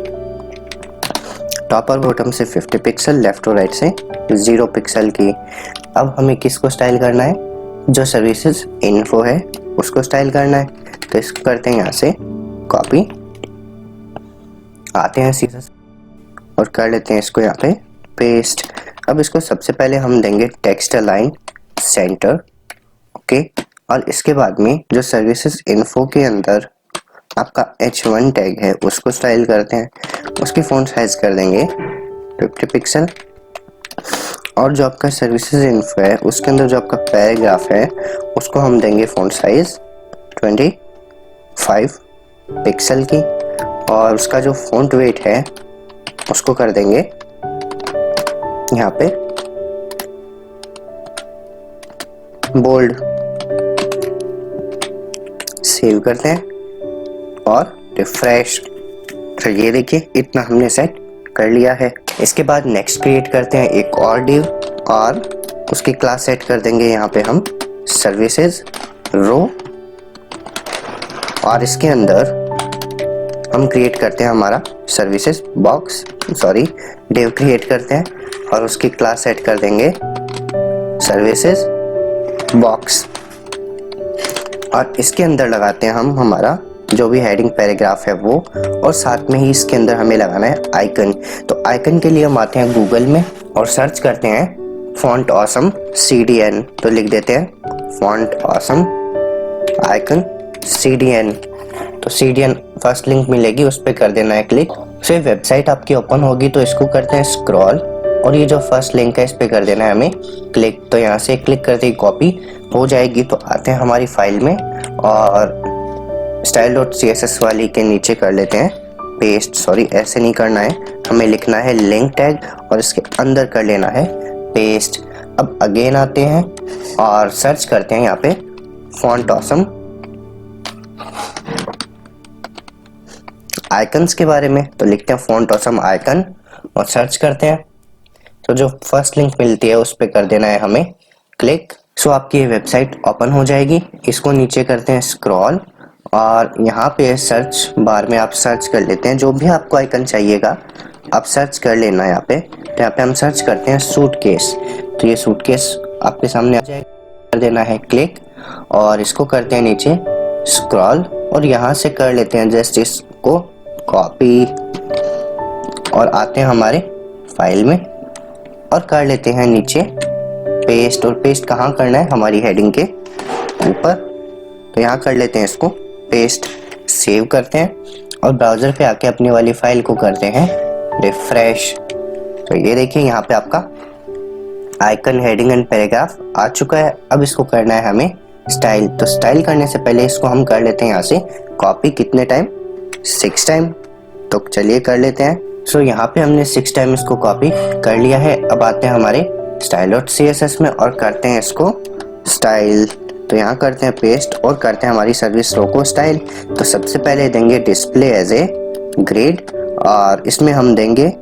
Speaker 1: टॉप और बॉटम से 50 पिक्सल, लेफ्ट और राइट से 0 पिक्सल की। अब हमें किसको स्टाइल करना है, जो सर्विसेज इन्फो है उसको स्टाइल करना है। तो इसको करते हैं यहाँ से कॉपी, आते हैं सीधा और कर लेते हैं इसको यहाँ पे पेस्ट। अब इसको सबसे पहले हम देंगे टेक्स्ट अलाइन सेंटर, ओके। और इसके बाद में जो सर्विसेज इन्फो के अंदर आपका H1 टैग है उसको स्टाइल करते हैं। उसकी फ़ॉन्ट साइज कर देंगे 50 पिक्सल। और जो आपका सर्विसेज इन्फो है उसके अंदर जो आपका पैराग्राफ है उसको हम देंगे फ़ॉन्ट साइज 25 पिक्सल की। और उसका जो फ़ॉन्ट वेट है उसको कर देंगे यहाँ पे बोल्ड। सेव करते हैं और रिफ्रेश। तो ये देखिए इतना हमने सेट कर लिया है। इसके बाद नेक्स्ट क्रिएट करते हैं एक और डिव और उसकी क्लास सेट कर देंगे यहाँ पे हम सर्विसेज रो, और इसके अंदर हम क्रिएट करते हैं हमारा services box, sorry div create करते हैं और उसकी क्लास सेट कर देंगे सर्विसेज बॉक्स। और इसके अंदर लगाते हैं हम हमारा जो भी हेडिंग पैराग्राफ है वो, और साथ में ही इसके अंदर हमें लगाना है आइकन। तो आइकन के लिए हम आते हैं गूगल में और सर्च करते हैं फॉन्ट ऑसम CDN। तो लिख देते हैं फॉन्ट ऑसम आइकन CDN। तो CDN फर्स्ट लिंक मिलेगी, उस पर कर देना है क्लिक। फिर वेबसाइट आपकी ओपन होगी तो इसको करते हैं स्क्रॉल और ये जो फर्स्ट लिंक है इस पे कर देना है हमें क्लिक। तो यहाँ से क्लिक करते ही कॉपी हो जाएगी। तो आते हैं हमारी फाइल में और style.css वाली के नीचे कर लेते हैं पेस्ट। सॉरी ऐसे नहीं करना है, हमें लिखना है लिंक टैग और इसके अंदर कर लेना है पेस्ट। अब अगेन आते हैं और सर्च करते हैं यहाँ पे फॉन्ट ऑसम आइकन्स के बारे में। तो लिखते हैं फॉन्ट ऑसम आइकन और सर्च करते हैं। तो जो फर्स्ट लिंक मिलती है उस पर कर देना है हमें क्लिक। सो आपकी ये वेबसाइट ओपन हो जाएगी। इसको नीचे करते हैं स्क्रॉल और यहाँ पे सर्च बार में आप सर्च कर लेते हैं जो भी आपको आइकन चाहिएगा, आप सर्च कर लेना है यहाँ पे। तो यहाँ पे हम सर्च करते हैं सूटकेस। तो ये सूटकेस आपके सामने आ जाएगा, कर देना है क्लिक और इसको करते हैं नीचे स्क्रॉल और यहाँ से कर लेते हैं जस्ट इसको कॉपी और आते हैं हमारे फाइल में और कर लेते हैं नीचे पेस्ट। और पेस्ट कहाँ करना है, हमारी हेडिंग के ऊपर। तो यहाँ कर लेते हैं इसको पेस्ट। सेव करते हैं और ब्राउज़र पे आके अपनी वाली फाइल को करते हैं रिफ्रेश। तो ये देखिए यहाँ पे आपका आइकन हेडिंग एंड पैराग्राफ आ चुका है। अब इसको करना है हमें स्टाइल। तो स्टाइल करने से पहले इसको हम कर लेते हैं यहाँ से कॉपी। कितने टाइम, 6 टाइम। तो चलिए कर लेते हैं। सो यहाँ पे हमने 6 टाइम इसको कॉपी कर लिया है। अब आते हैं हमारे style.css में और करते हैं इसको स्टाइल। तो यहाँ करते हैं पेस्ट और करते हैं हमारी सर्विस रो को स्टाइल। तो सबसे पहले देंगे डिस्प्ले एज ए ग्रिड और इसमें हम देंगे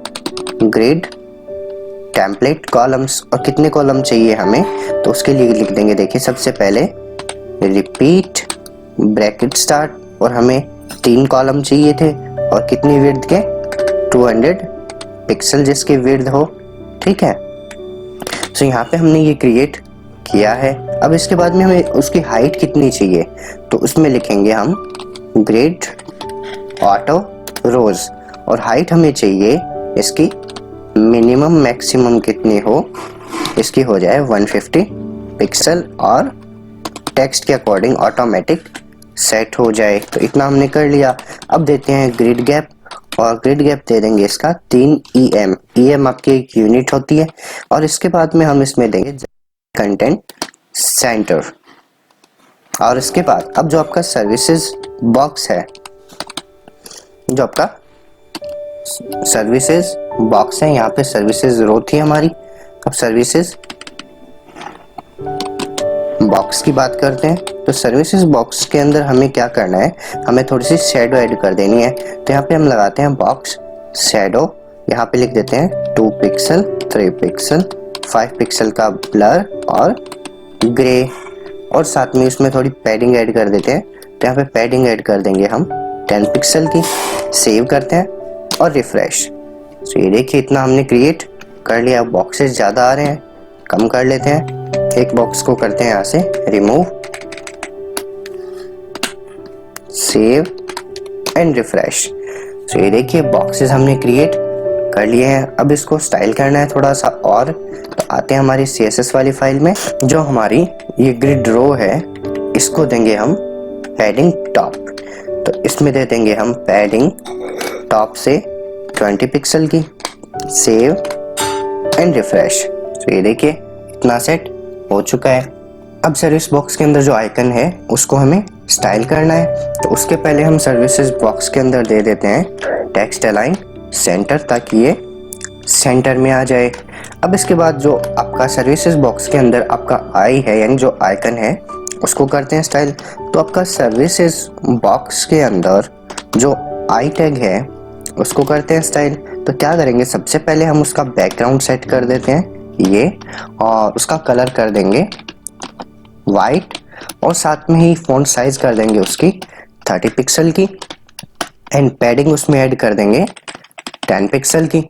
Speaker 1: ग्रिड टेम्पलेट कॉलम्स। और कितने कॉलम चाहिए हमें, तो उसके लिए लिख देंगे, देखिए सबसे पहले रिपीट ब्रैकेट स्टार्ट और हमें 3 कॉलम चाहिए थे और कितनी विड्थ के 200 पिक्सल जिसकी विड्थ हो, ठीक है। तो यहाँ पे हमने ये क्रिएट किया है। अब इसके बाद में हमें उसकी हाइट कितनी चाहिए, तो उसमें लिखेंगे हम ग्रिड ऑटो रोज और हाइट हमें चाहिए इसकी मिनिमम मैक्सिमम कितनी हो, इसकी हो जाए 150 पिक्सल और टेक्स्ट के अकॉर्डिंग ऑटोमेटिक सेट हो जाए। तो इतना हमने कर लिया। अब देते हैं ग्रिड गैप और ग्रिड गैप दे देंगे इसका 3 EM। EM आपकी एक यूनिट होती है। और इसके बाद में हम इसमें देंगे कंटेंट सेंटर। और इसके बाद अब जो आपका सर्विसेज बॉक्स है, जो आपका सर्विसेज बॉक्स है, यहाँ पे सर्विसेज रो थी हमारी। अब सर्विसेज बॉक्स की बात करते हैं। तो सर्विसेज बॉक्स के अंदर हमें क्या करना है, हमें थोड़ी सी शैडो ऐड कर देनी है। तो यहाँ पे हम लगाते हैं बॉक्स शैडो, यहाँ पे लिख देते हैं 2 पिक्सल 3 पिक्सल 5 पिक्सल का ब्लर और ग्रे और साथ में उसमें थोड़ी पैडिंग ऐड कर देते हैं। तो यहाँ पे पैडिंग ऐड कर देंगे हम 10 पिक्सल की। सेव करते हैं और रिफ्रेश। तो ये देखिए इतना हमने क्रिएट कर लिया। बॉक्सेस ज़्यादा आ रहे हैं, कम कर लेते हैं। एक बॉक्स को करते हैं यहाँ से रिमूव, सेव एंड रिफ्रेश। तो ये देखिए बॉक्सेस हमने क्रिएट कर लिए हैं। अब इसको स्टाइल करना है थोड़ा सा और। तो आते हैं हमारी CSS वाली फाइल में। जो हमारी ये ग्रिड रो है इसको देंगे हम पैडिंग टॉप। तो इसमें दे देंगे हम पैडिंग टॉप से 20 पिक्सल की। Save and refresh. तो ये देखिए इतना सेट हो चुका है। अब सर्विस बॉक्स के अंदर जो आइकन है उसको हमें स्टाइल करना है। तो उसके पहले हम सर्विसेज बॉक्स के अंदर दे देते हैं टेक्स्ट अलाइन सेंटर, ताकि ये सेंटर में आ जाए। अब इसके बाद जो आपका सर्विसेज बॉक्स के अंदर आपका आई है, यानी जो आइकन है, उसको करते हैं स्टाइल। तो आपका सर्विसेज बॉक्स के अंदर जो आई टैग है उसको करते हैं स्टाइल। तो क्या करेंगे, सबसे पहले हम उसका बैकग्राउंड सेट कर देते हैं ये, और उसका कलर कर देंगे वाइट और साथ में ही फॉन्ट साइज कर देंगे उसकी 30 पिक्सल की एंड पैडिंग उसमें ऐड कर देंगे 10 पिक्सल की।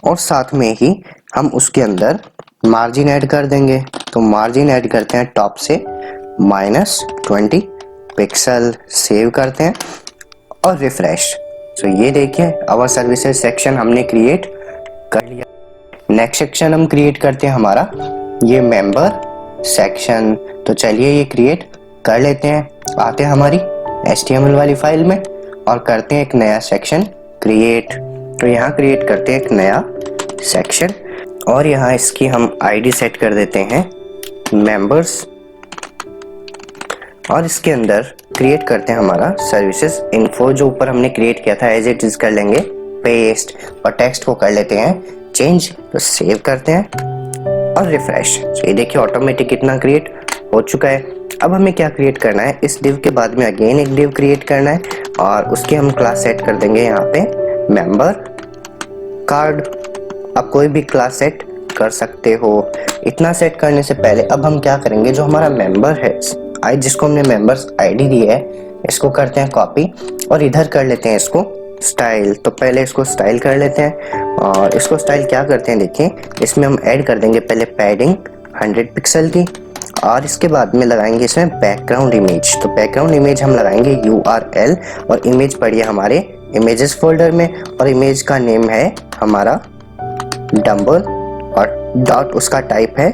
Speaker 1: और साथ में ही हम उसके अंदर मार्जिन ऐड कर देंगे। तो मार्जिन ऐड करते हैं टॉप से -20 पिक्सल। सेव करते हैं और रिफ्रेश। तो ये देखिए आवर सर्विसेज सेक्शन हमने क्रिएट कर लिया। नेक्स्ट सेक्शन हम क्रिएट करते हैं हमारा ये मेंबर सेक्शन। तो चलिए ये क्रिएट कर लेते हैं। आते हैं हमारी HTML वाली फाइल में और करते हैं एक नया सेक्शन क्रिएट। तो यहाँ क्रिएट करते हैं एक नया सेक्शन और यहाँ इसकी हम आईडी सेट कर देते हैं मेंबर्स और इसके अंदर क्रिएट करते हैं हमारा सर्विसेज इन्फो। जो ऊपर हमने क्रिएट किया था एज इट इज कर लेंगे पेस्ट और टेक्स्ट को कर लेते हैं चेंज। तो सेव करते हैं और रिफ्रेश। ये देखिए ऑटोमेटिक कितना क्रिएट हो चुका है। अब हमें क्या क्रिएट करना है, इस डिव के बाद में अगेन एक डिव क्रिएट करना है और उसकी हम क्लास सेट कर देंगे यहाँ पे मेंबर कार्ड। आप कोई भी क्लास सेट कर सकते हो। इतना सेट करने से पहले अब हम क्या करेंगे, जो हमारा मेंबर है जिसको हमने मेंबर्स आईडी दी है, इसको करते हैं कॉपी और इधर कर लेते हैं इसको स्टाइल। तो पहले इसको स्टाइल कर लेते हैं और इसको स्टाइल क्या करते हैं, देखिए इसमें हम ऐड कर देंगे पहले पैडिंग 100 पिक्सल की और इसके बाद में लगाएंगे इसमें बैकग्राउंड इमेज। तो बैकग्राउंड इमेज हम लगाएंगे URL और इमेज पड़ी है हमारे इमेजेस फोल्डर में और इमेज का नेम है हमारा डम्बल और डॉट उसका टाइप है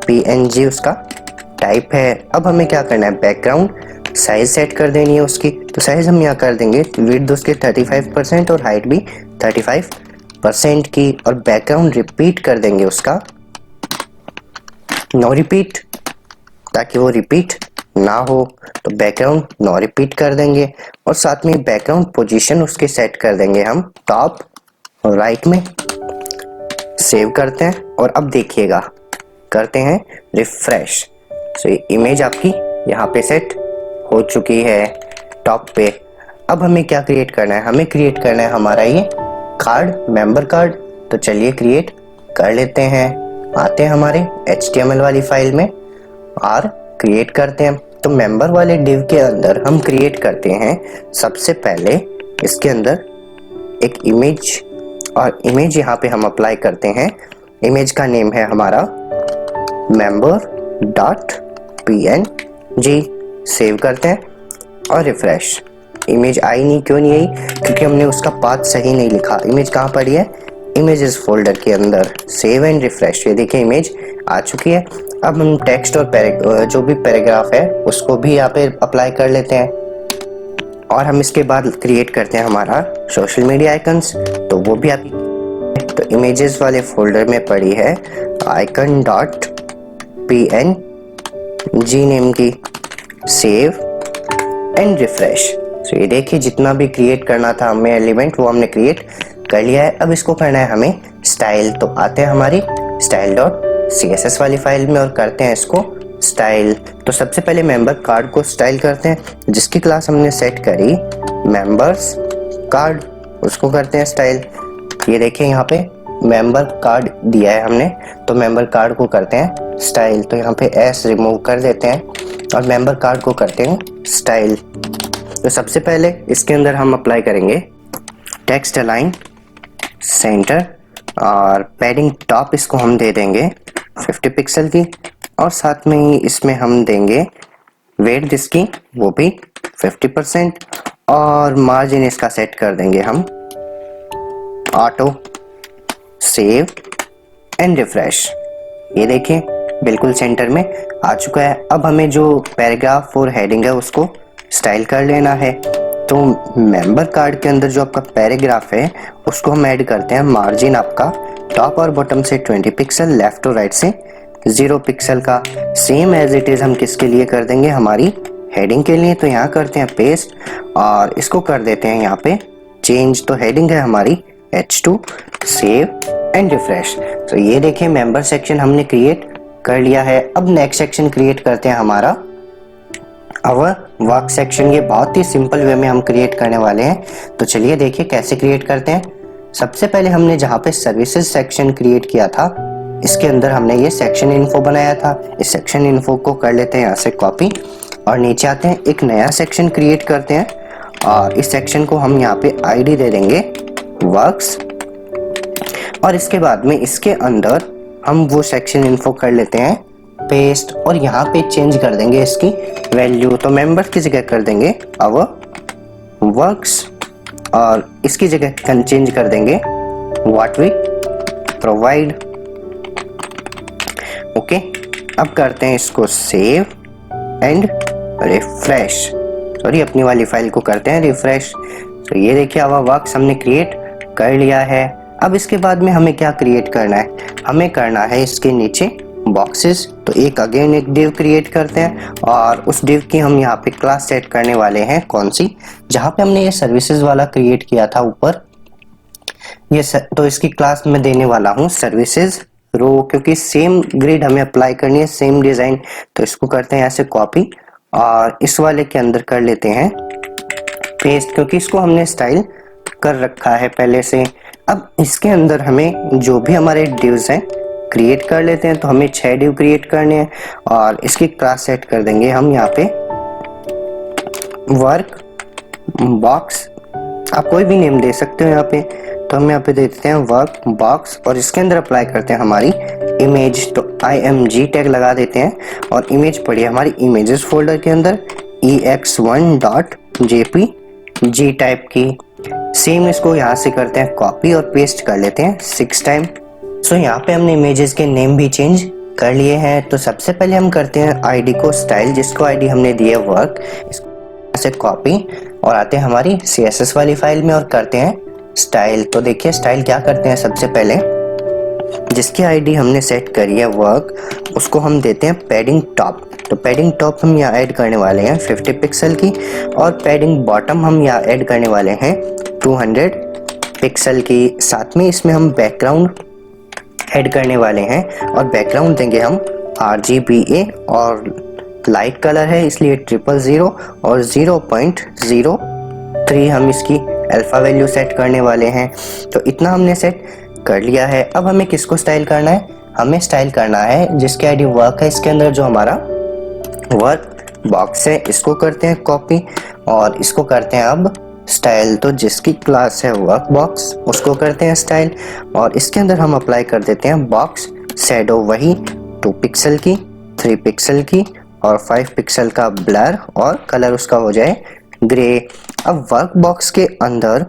Speaker 1: PNG उसका टाइप है। अब हमें क्या करना है, बैकग्राउंड साइज सेट कर देनी है उसकी। तो साइज हम यहाँ कर देंगे विड्थ उसके 35% और हाइट भी 35% की और बैकग्राउंड रिपीट कर देंगे उसका नो रिपीट, ताकि वो रिपीट ना हो। तो बैकग्राउंड नो रिपीट कर देंगे और साथ में बैकग्राउंड पोजीशन उसके सेट कर देंगे हम टॉप और राइट में। सेव करते हैं और अब देखिएगा करते हैं रिफ्रेश। सो ये इमेज आपकी यहाँ पे सेट हो चुकी है टॉप पे। अब हमें क्या क्रिएट करना है, हमें क्रिएट करना है हमारा ये कार्ड, मेंबर कार्ड। तो चलिए क्रिएट कर लेते हैं। आते हैं हमारे HTML वाली फाइल में और क्रिएट करते हैं। तो मेंबर वाले डिव के अंदर हम क्रिएट करते हैं सबसे पहले इसके अंदर एक इमेज, और इमेज यहाँ पे हम अप्लाई करते हैं। इमेज का नेम है हमारा member.png। सेव करते हैं और रिफ्रेश। इमेज आई नहीं, क्यों नहीं आई? क्योंकि हमने उसका पाथ सही नहीं लिखा। इमेज कहाँ पड़ी है? इमेजेस फोल्डर के अंदर। Save and refresh. ये देखिए इमेज आ चुकी है। अब हम टेक्स्ट और जो भी पैराग्राफ है उसको भी यहाँ पे अप्लाई कर लेते हैं, और हम इसके बाद क्रिएट करते हैं हमारा सोशल मीडिया आइकन्स। तो वो भी आप तो इमेजेस वाले फोल्डर में पड़ी है icon.png नेम की। Save and refresh. तो ये देखिए जितना भी क्रिएट करना था हमें एलिमेंट वो हमने क्रिएट कर लिया है। अब इसको करना है हमें स्टाइल। तो आते हैं हमारी style.css वाली फाइल में और करते हैं इसको स्टाइल। तो सबसे पहले मेंबर कार्ड को स्टाइल करते हैं, जिसकी क्लास हमने सेट करी मेंबर्स कार्ड, उसको करते हैं स्टाइल। ये देखिए यहाँ पे मेंबर कार्ड दिया है हमने, तो मेंबर कार्ड को करते हैं स्टाइल। तो यहाँ पे एस रिमूव कर देते हैं और मेंबर कार्ड को करते हैं स्टाइल। तो सबसे पहले इसके अंदर हम अप्लाई करेंगे टेक्स्ट अलाइन सेंटर, और पैडिंग टॉप इसको हम दे देंगे 50 पिक्सल की, और साथ में ही इसमें हम देंगे वेट इसकी वो भी 50%, और मार्जिन इसका सेट कर देंगे हम ऑटो। Save and refresh. ये देखिए बिल्कुल सेंटर में आ चुका है। अब हमें जो पैराग्राफ और हेडिंग है उसको स्टाइल कर लेना है। तो मेंबर कार्ड के अंदर जो आपका पैराग्राफ है उसको हम ऐड करते हैं मार्जिन आपका टॉप और बॉटम से 20 पिक्सल, लेफ्ट और राइट से 0 पिक्सल का। सेम एज इट इज हम किसके लिए कर देंगे, हमारी हेडिंग के लिए। तो यहाँ करते हैं पेस्ट और इसको कर देते हैं यहाँ पे चेंज। तो हेडिंग है हमारी H2। Save and refresh. तो ये देखिए मेंबर सेक्शन हमने क्रिएट कर लिया है। अब नेक्स्ट सेक्शन क्रिएट करते हैं हमारा अवर वर्क सेक्शन। ये बहुत ही सिंपल वे में हम क्रिएट करने वाले हैं। तो चलिए देखिए कैसे क्रिएट करते हैं। सबसे पहले हमने जहाँ पे सर्विसेज सेक्शन क्रिएट किया था इसके अंदर हमने ये सेक्शन इन्फो बनाया था। इस सेक्शन इन्फो को कर लेते हैं यहाँ से कॉपी, और नीचे आते हैं एक नया सेक्शन क्रिएट करते हैं, और इस सेक्शन को हम यहाँ पे आईडी दे देंगे वर्क्स, और इसके बाद में इसके अंदर हम वो सेक्शन इन्फो कर लेते हैं पेस्ट, और यहाँ पे चेंज कर देंगे इसकी वैल्यू। तो मेंबर की जगह कर देंगे अवर वर्क्स, और इसकी जगह चेंज कर देंगे व्हाट वी प्रोवाइड। ओके, अब करते हैं इसको सेव एंड रिफ्रेश। सॉरी, अपनी वाली फाइल को करते हैं रिफ्रेश। तो ये देखिए अवर वर्क्स हमने क्रिएट कर लिया है। अब इसके बाद में हमें क्या क्रिएट करना है, हमें करना है इसके नीचे बॉक्सेस। तो एक अगेन एक डिव क्रिएट करते हैं, और उस डिव की हम यहाँ पे क्लास सेट करने वाले हैं कौन सी, जहाँ पे हमने ये सर्विसेज वाला क्रिएट किया था ऊपर ये तो इसकी क्लास में देने वाला हूँ सर्विसेज रो, क्योंकि सेम ग्रिड हमें अप्लाई करनी है, सेम डिजाइन। तो इसको करते हैं ऐसे कॉपी, और इस वाले के अंदर कर लेते हैं पेस्ट, क्योंकि इसको हमने स्टाइल कर रखा है पहले से। अब इसके अंदर हमें जो भी हमारे डिव्स हैं क्रिएट कर लेते हैं। तो हमें 6 डिव क्रिएट करने हैं, और इसकी क्लास सेट कर देंगे हम यहाँ पे वर्क बॉक्स। आप कोई भी नेम दे सकते हो यहाँ पे। तो हम यहाँ पे दे देते हैं वर्क बॉक्स, और इसके अंदर अप्लाई करते हैं हमारी इमेज। तो img टैग लगा देते हैं, और इमेज पड़ी है हमारी इमेजेस फोल्डर के अंदर ex1.jpg टाइप की। सेम इसको यहाँ से करते हैं कॉपी और पेस्ट कर लेते हैं 6 टाइम। सो यहाँ पे हमने इमेजेस के नेम भी चेंज कर लिए हैं। तो सबसे पहले हम करते हैं आईडी को स्टाइल, जिसको आईडी हमने दी है वर्क, इसको से कॉपी और आते हैं हमारी CSS वाली फाइल में और करते हैं स्टाइल। तो देखिए स्टाइल क्या करते हैं, सबसे पहले जिसकी आईडी हमने सेट करी है वर्क, उसको हम देते हैं पैडिंग टॉप। तो पैडिंग टॉप हम यहाँ ऐड करने वाले हैं 50 पिक्सल की, और पैडिंग बॉटम हम यहाँ ऐड करने वाले हैं 200 पिक्सल की। साथ में इसमें हम बैकग्राउंड ऐड करने वाले हैं और बैकग्राउंड देंगे हम RGBA और लाइट कलर है इसलिए 000 और 0.03 हम इसकी अल्फा वैल्यू सेट करने वाले हैं। तो इतना हमने सेट कर लिया है। अब हमें किसको स्टाइल करना है? हमें स्टाइल करना है जिसके आईडी वर्क है इसके अंदर जो हमारा वर्क बॉक्स है, इसको करते हैं कॉपी और इसको करते हैं अब स्टाइल। तो जिसकी क्लास है वर्क बॉक्स उसको करते हैं स्टाइल और इसके अंदर हम अप्लाई कर देते हैं बॉक्स शैडो, वही 2 पिक्सल की, 3 पिक्सल की और 5 पिक्सल का ब्लर और कलर उसका हो जाए ग्रे। अब वर्क बॉक्स के अंदर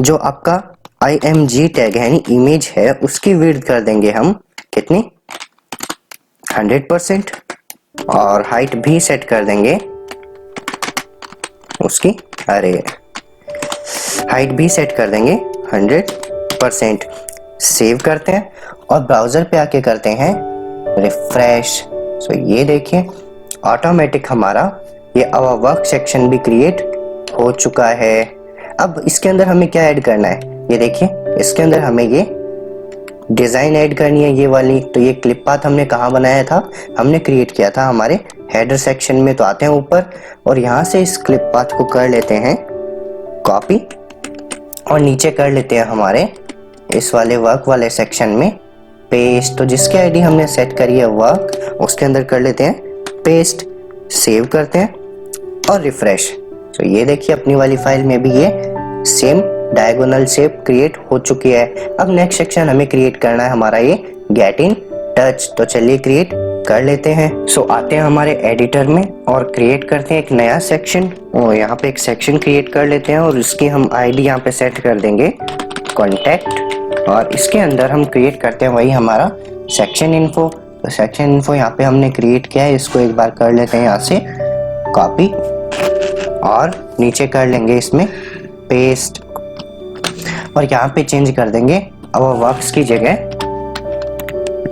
Speaker 1: जो आपका IMG टैग है यानी इमेज है उसकी विड्थ कर देंगे हम कितनी 100% और हाइट भी सेट कर देंगे उसकी, अरे हाइट भी सेट कर देंगे 100%। सेव करते हैं और ब्राउजर पे आके करते हैं रिफ्रेश। सो ये देखिए ऑटोमेटिक हमारा ये आवर वर्क सेक्शन भी क्रिएट हो चुका है। अब इसके अंदर हमें क्या ऐड करना है? ये देखिए इसके अंदर हमें ये डिजाइन ऐड करनी है ये वाली। तो ये क्लिप पाथ हमने कहाँ बनाया था? हमने क्रिएट किया था हमारे हेडर सेक्शन में। तो आते हैं ऊपर और यहाँ से इस क्लिप पाथ को कर लेते हैं कॉपी और नीचे कर लेते हैं हमारे इस वाले वर्क वाले सेक्शन में पेस्ट। तो जिसकी आईडी हमने सेट करी है वर्क उसके अंदर कर लेते हैं पेस्ट। सेव करते हैं और रिफ्रेश। तो ये देखिए अपनी वाली फाइल में भी ये सेम डायगोनल शेप क्रिएट हो चुकी है। अब नेक्स्ट सेक्शन हमें क्रिएट करना है हमारा ये गेट इन टच। तो चलिए क्रिएट कर लेते हैं। सो आते हैं हमारे एडिटर में और क्रिएट करते हैं एक नया सेक्शन और यहाँ पे एक सेक्शन क्रिएट कर लेते हैं और इसकी हम आईडी यहाँ पे सेट कर देंगे कॉन्टैक्ट और इसके अंदर हम क्रिएट करते हैं वही हमारा सेक्शन इन्फो। तो सेक्शन इन्फो यहाँ पे हमने क्रिएट किया है, इसको एक बार कर लेते हैं यहाँ से कॉपी और नीचे कर लेंगे इसमें पेस्ट और यहाँ पे चेंज कर देंगे अब वर्क्स की जगह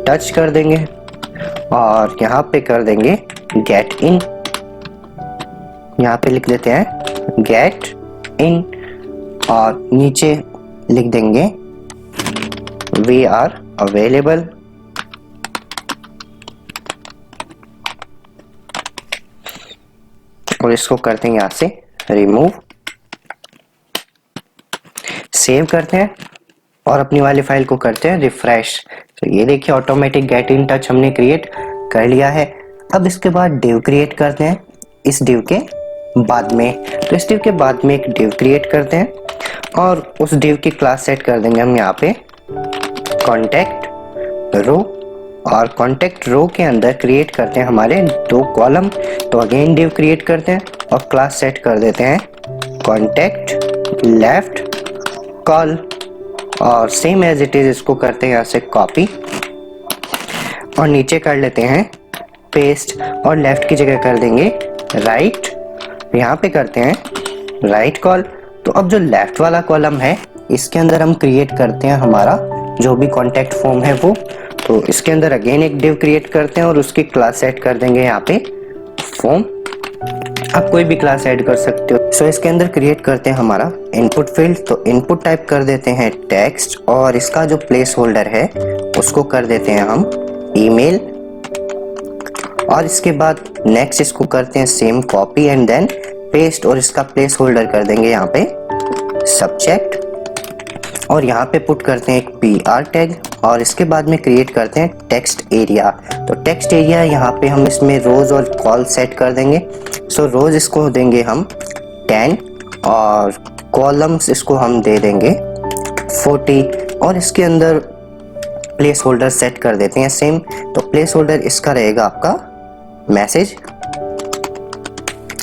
Speaker 1: टच कर देंगे और यहाँ पे कर देंगे गेट इन। यहाँ पे लिख देते हैं गेट इन और नीचे लिख देंगे वी आर अवेलेबल। और इसको करते हैं यहाँ से रिमूव। सेव करते हैं और अपनी वाली फाइल को करते हैं रिफ्रेश। तो ये देखिए ऑटोमेटिक गेट इन टच हमने क्रिएट कर लिया है। अब इसके बाद डिव क्रिएट करते हैं इस डिव के बाद में। तो इस डिव के बाद में एक डिव क्रिएट करते हैं और उस डिव की क्लास सेट कर देंगे हम यहाँ पे कॉन्टैक्ट रो और कॉन्टैक्ट रो के अंदर क्रिएट करते हैं हमारे 2 कॉलम। तो अगेन डिव क्रिएट करते हैं और क्लास सेट कर देते हैं कॉन्टैक्ट लेफ्ट कॉल और सेम एज इट इज इसको करते हैं यहाँ से कॉपी और नीचे कर लेते हैं पेस्ट और लेफ्ट की जगह कर देंगे राइट। यहाँ पे करते हैं राइट कॉल। तो अब जो लेफ्ट वाला कॉलम है इसके अंदर हम क्रिएट करते हैं हमारा जो भी कॉन्टैक्ट फॉर्म है वो। तो इसके अंदर अगेन एक डिव क्रिएट करते हैं और उसकी क्लास सेट कर देंगे यहाँ पे फॉर्म। आप कोई भी क्लास ऐड कर सकते हो। सो इसके अंदर क्रिएट करते हैं हमारा इनपुट फील्ड। तो इनपुट टाइप कर देते हैं टेक्स्ट और इसका जो प्लेस होल्डर है उसको कर देते हैं हम ईमेल और इसके बाद नेक्स्ट इसको करते हैं same copy and then paste और इसका प्लेस होल्डर कर देंगे यहाँ पे सब्जेक्ट और यहाँ पे पुट करते हैं एक PR टैग और इसके बाद में क्रिएट करते हैं टेक्स्ट एरिया। तो टेक्स्ट एरिया यहाँ पे हम इसमें रोज और कॉल सेट कर देंगे। सो रोज इसको देंगे हम 10 और कॉलम्स इसको हम दे देंगे 40 और इसके अंदर प्लेस होल्डर सेट कर देते हैं सेम। तो प्लेस होल्डर इसका रहेगा आपका मैसेज।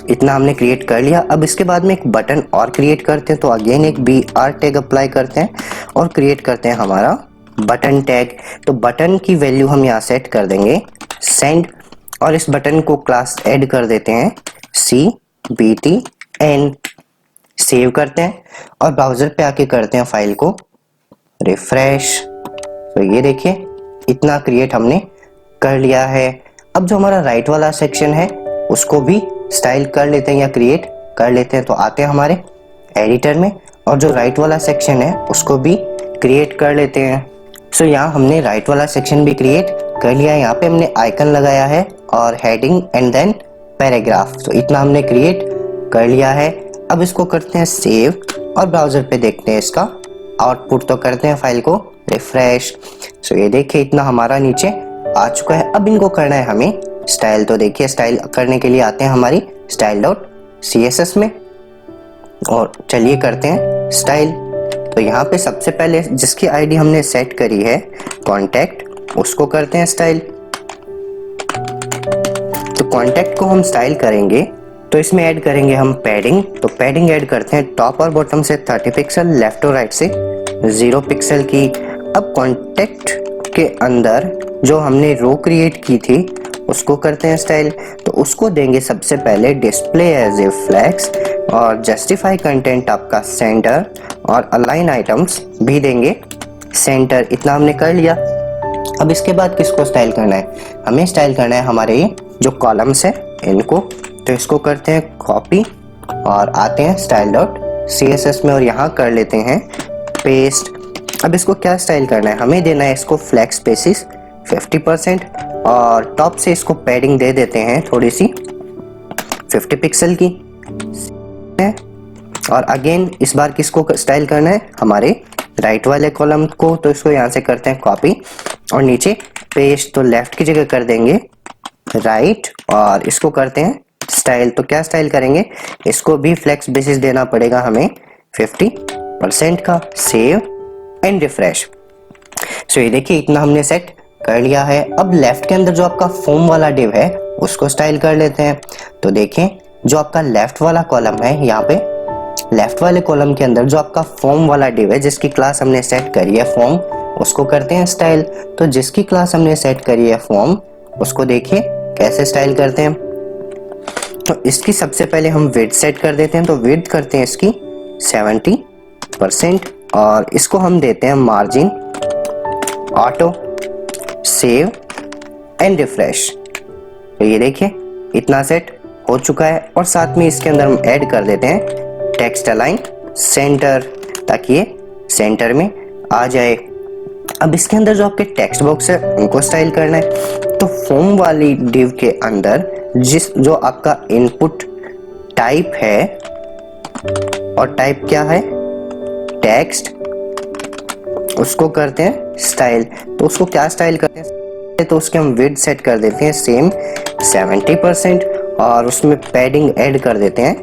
Speaker 1: इतना हमने क्रिएट कर लिया। अब इसके बाद में एक बटन और क्रिएट करते हैं। तो अगेन एक BR टैग अप्लाई करते हैं और क्रिएट करते हैं हमारा बटन टैग। तो बटन की वैल्यू हम यहाँ सेट कर देंगे सेंड और इस बटन को क्लास ऐड कर देते हैं CBTN। सेव करते हैं और ब्राउजर पे आके करते हैं फाइल को रिफ्रेश। तो ये देखिए इतना क्रिएट हमने कर लिया है। अब जो हमारा राइट वाला सेक्शन है उसको भी स्टाइल कर लेते हैं या क्रिएट कर लेते हैं। तो आते हैं हमारे एडिटर में और जो राइट वाला सेक्शन है उसको भी क्रिएट कर लेते हैं। सो यहाँ हमने राइट वाला सेक्शन भी क्रिएट कर लिया है। यहाँ पे हमने आइकन लगाया है और हेडिंग एंड देन पैराग्राफ। तो इतना हमने क्रिएट कर लिया है। अब इसको करते हैं सेव और ब्राउजर पे देखते हैं इसका आउटपुट। तो करते हैं फाइल को रिफ्रेश। सो ये देखिए इतना हमारा नीचे आ चुका है। अब इनको करना है हमें स्टाइल। तो देखिए स्टाइल करने के लिए आते हैं हमारी style.css में और चलिए करते हैं स्टाइल। तो यहाँ पे सबसे पहले जिसकी आईडी हमने सेट करी है कॉन्टैक्ट, उसको करते हैं स्टाइल। तो कॉन्टैक्ट को हम स्टाइल करेंगे तो इसमें ऐड करेंगे हम पैडिंग। तो पैडिंग ऐड करते हैं टॉप और बॉटम से 30 पिक्सल, लेफ्ट और राइट से 0 पिक्सल की। अब कॉन्टैक्ट के अंदर जो हमने रो क्रिएट की थी उसको करते हैं स्टाइल। तो उसको देंगे सबसे पहले डिस्प्ले एज ए फ्लैक्स और जस्टिफाई कंटेंट आपका सेंटर और अलाइन आइटम्स भी देंगे सेंटर। इतना हमने कर लिया। अब इसके बाद किसको स्टाइल करना है? हमें स्टाइल करना है हमारे ये जो कॉलम्स है इनको। तो इसको करते हैं कॉपी और आते हैं style.css में और यहाँ कर लेते हैं पेस्ट। अब इसको क्या स्टाइल करना है? हमें देना है इसको फ्लैक्स स्पेसिस 50% और टॉप से इसको पैडिंग दे देते हैं थोड़ी सी 50 पिक्सल की। और अगेन इस बार किसको स्टाइल करना है? हमारे राइट वाले कॉलम को। तो इसको यहाँ से करते हैं कॉपी और नीचे पेस्ट। तो लेफ्ट की जगह कर देंगे राइट और इसको करते हैं स्टाइल। तो क्या स्टाइल करेंगे? इसको भी फ्लेक्स बेसिस देना पड़ेगा हमें 50% का। Save and refresh. सो ये देखिए इतना हमने सेट कर लिया है। अब लेफ्ट के अंदर जो आपका फॉर्म वाला डिव है उसको स्टाइल कर लेते हैं। तो देखें जो आपका लेफ्ट वाला कॉलम है, यहाँ पे लेफ्ट वाले कॉलम के अंदर जो आपका फॉर्म वाला डिव है जिसकी क्लास हमने सेट करी है फॉर्म, उसको करते हैं स्टाइल। तो जिसकी क्लास हमने सेट करी है फॉर्म, उसको देखिए कैसे स्टाइल करते हैं। तो इसकी सबसे पहले हम विड्थ सेट कर देते हैं। तो विड्थ करते हैं इसकी 70% और इसको हम देते हैं margin auto. Save and refresh. तो ये देखिए इतना सेट हो चुका है। और साथ में इसके अंदर हम ऐड कर देते हैं टेक्स्ट अलाइन सेंटर ताकि ये सेंटर में आ जाए। अब इसके अंदर जो आपके टेक्स्ट बॉक्स है उनको स्टाइल करना है। तो फॉर्म वाली डिव के अंदर जो आपका इनपुट टाइप है और टाइप क्या है? टेक्स्ट, उसको करते हैं स्टाइल। तो उसको क्या स्टाइल करते हैं? तो उसके हम विड्थ सेट कर देते हैं सेम 70% और उसमें पैडिंग ऐड कर देते हैं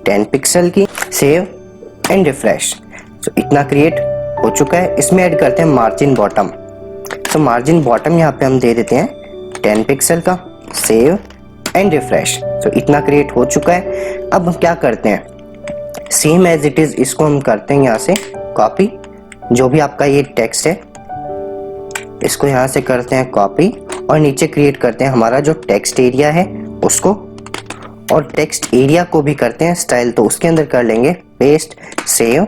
Speaker 1: 10 पिक्सल की। Save and refresh. तो इतना क्रिएट हो चुका है। इसमें ऐड करते हैं मार्जिन बॉटम। तो मार्जिन बॉटम यहाँ पे हम दे देते हैं 10 पिक्सल का। Save and refresh. तो इतना क्रिएट हो चुका है। अब हम क्या करते हैं? सेम एज इट इज इसको हम करते हैं यहाँ से कॉपी। जो भी आपका ये टेक्स्ट है इसको यहाँ से करते हैं कॉपी और नीचे क्रिएट करते हैं हमारा जो टेक्स्ट एरिया है उसको, और टेक्स्ट एरिया को भी करते हैं स्टाइल। तो उसके अंदर कर लेंगे पेस्ट, सेव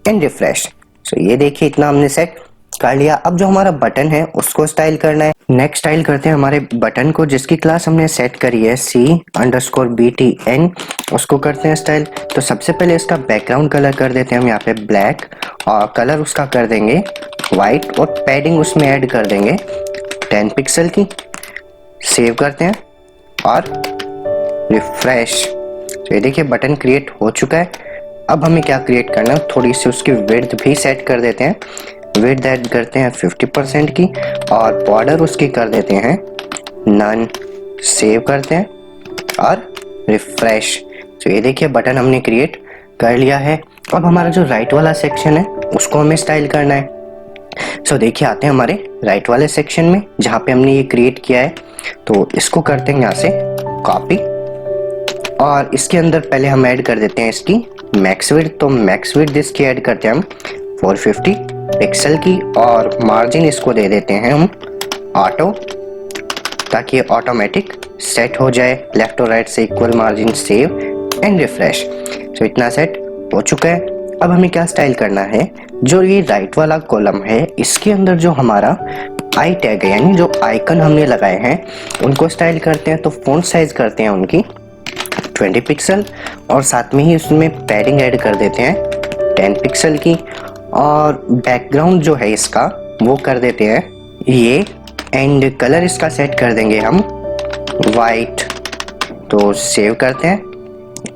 Speaker 1: एंड रिफ्रेश। तो ये देखिए इतना हमने सेट कर लिया। अब जो हमारा बटन है उसको स्टाइल करना है। नेक्स्ट स्टाइल करते हैं हमारे बटन को जिसकी क्लास हमने सेट करी है C_BTN, उसको करते हैं स्टाइल। तो सबसे पहले इसका बैकग्राउंड कलर कर देते हैं हम यहाँ पे ब्लैक और कलर उसका कर देंगे वाइट और पैडिंग उसमें ऐड कर देंगे 10 पिक्सल की। सेव करते हैं और रिफ्रेश। तो ये देखिए बटन क्रिएट हो चुका है। अब हमें क्या क्रिएट करना है? थोड़ी सी उसकी विड्थ भी सेट कर देते हैं। विड्थ ऐड करते हैं 50% की और बॉर्डर उसकी कर देते हैं नन। सेव करते हैं और रिफ्रेश। तो ये देखिए बटन हमने क्रिएट कर लिया है। अब हमारा जो राइट वाला सेक्शन है उसको हमें स्टाइल करना है। सो देखिए आते हैं हमारे राइट वाले सेक्शन में जहाँ पे हमने ये क्रिएट किया है। तो इसको करते हैं यहाँ से कॉपी और इसके अंदर पहले हम ऐड कर देते हैं इसकी मैक्स विड्थ। तो मैक्स विड्थ इसकी ऐड करते हैं हम 450 पिक्सल की और मार्जिन इसको दे देते हैं हम ऑटो ताकि ऑटोमेटिक सेट हो जाए लेफ्ट और राइट से equal margin. Save and refresh. तो इतना सेट हो चुका है। अब हमें क्या स्टाइल करना है? जो ये राइट वाला कॉलम है इसके अंदर जो हमारा आई टैग है यानी जो आइकन हमने लगाए हैं उनको स्टाइल करते हैं। तो फॉन्ट साइज करते हैं उनकी 20 पिक्सल और साथ में ही उसमें पैडिंग ऐड कर देते हैं 10 पिक्सल की। और बैकग्राउंड जो है इसका वो कर देते हैं ये, एंड कलर इसका सेट कर देंगे हम वाइट। तो सेव करते हैं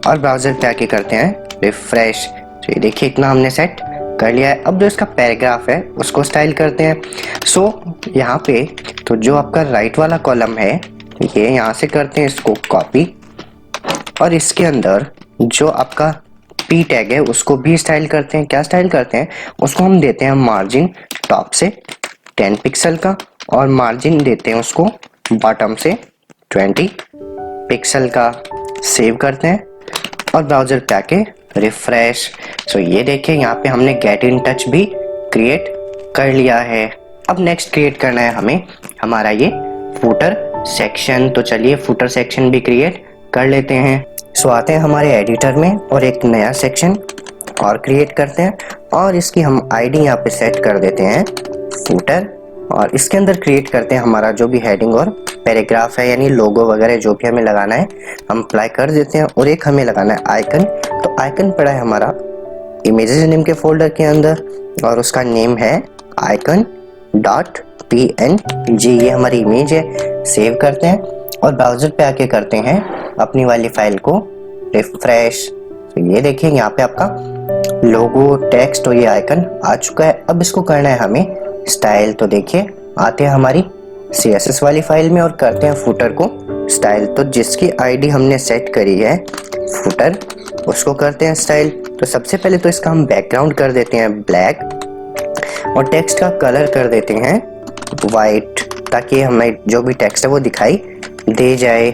Speaker 1: और ब्राउज़र पे आके करते हैं रिफ्रेश। तो ये देखिए इतना हमने सेट कर लिया है। अब जो इसका पैराग्राफ है उसको स्टाइल करते हैं। सो यहाँ पे तो जो आपका राइट वाला कॉलम है ये यहाँ से करते हैं इसको कॉपी, और इसके अंदर जो आपका पी टैग है उसको भी स्टाइल करते हैं। क्या स्टाइल करते हैं, उसको हम देते हैं मार्जिन टॉप से 10 पिक्सल का, और मार्जिन देते हैं उसको बॉटम से 20 पिक्सल का। सेव करते हैं और ब्राउज़र पे आके रिफ्रेश। सो ये देखिए यहाँ पे हमने गेट इन टच भी क्रिएट कर लिया है। अब नेक्स्ट क्रिएट करना है हमें हमारा ये फुटर सेक्शन। तो चलिए फुटर सेक्शन भी क्रिएट कर लेते हैं। सो आते हैं हमारे एडिटर में और एक नया सेक्शन और क्रिएट करते हैं, और इसकी हम आईडी यहाँ पे सेट कर देते हैं फुटर, और इसके अंदर क्रिएट करते हैं हमारा जो भी हेडिंग और पैराग्राफ है, यानी लोगो वगैरह जो भी हमें लगाना है हम अप्लाई कर देते हैं। और एक हमें लगाना है आइकन। तो आइकन पड़ा है हमारा इमेजेस नेम के फोल्डर के अंदर, और उसका नेम है icon.png। ये हमारी इमेज है। सेव करते हैं और ब्राउज़र पे आके करते हैं अपनी वाली फाइल को रिफ्रेश। तो ये देखिए यहाँ पे आपका लोगो, टेक्स्ट और ये आइकन आ चुका है। अब इसको करना है हमें स्टाइल। तो देखिए आते हैं हमारी CSS वाली फाइल में और करते हैं फुटर को स्टाइल। तो जिसकी आईडी हमने सेट करी है फुटर, उसको करते हैं स्टाइल। तो सबसे पहले तो इसका हम बैकग्राउंड कर देते हैं ब्लैक, और टेक्स्ट का कलर कर देते हैं वाइट, ताकि हमें जो भी टेक्स्ट है वो दिखाई दे जाए।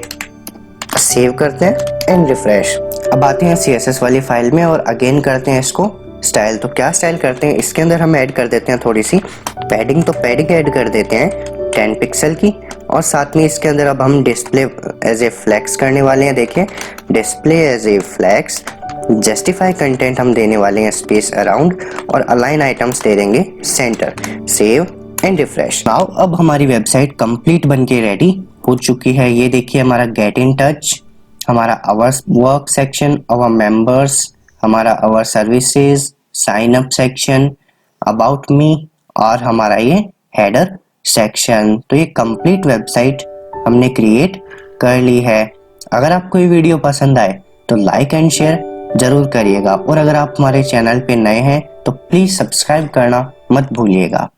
Speaker 1: सेव करते हैं एंड रिफ्रेश। अब आते हैं CSS वाली फाइल में और अगेन करते हैं इसको स्टाइल। तो क्या स्टाइल करते हैं, इसके अंदर हम ऐड कर देते हैं थोड़ी सी पैडिंग। तो पैडिंग ऐड कर देते हैं 10 पिक्सल की, और साथ में इसके अंदर अब हम डिस्प्ले एज ए फ्लैक्स करने वाले हैं। देखिए display as a flex, justify content हम देने वाले हैं स्पेस अराउंड, और अलाइन आइटम्स दे देंगे centre. Save and refresh. Now अब हमारी वेबसाइट कंप्लीट बनके रेडी हो चुकी है। ये देखिए हमारा गेट इन टच, हमारा our work section, our members, हमारा our services, sign up section, about me, और हमारा ये हेडर सेक्शन। तो ये कंप्लीट वेबसाइट हमने क्रिएट कर ली है। अगर आपको ये वीडियो पसंद आए तो लाइक एंड शेयर जरूर करिएगा, और अगर आप हमारे चैनल पे नए हैं तो प्लीज सब्सक्राइब करना मत भूलिएगा।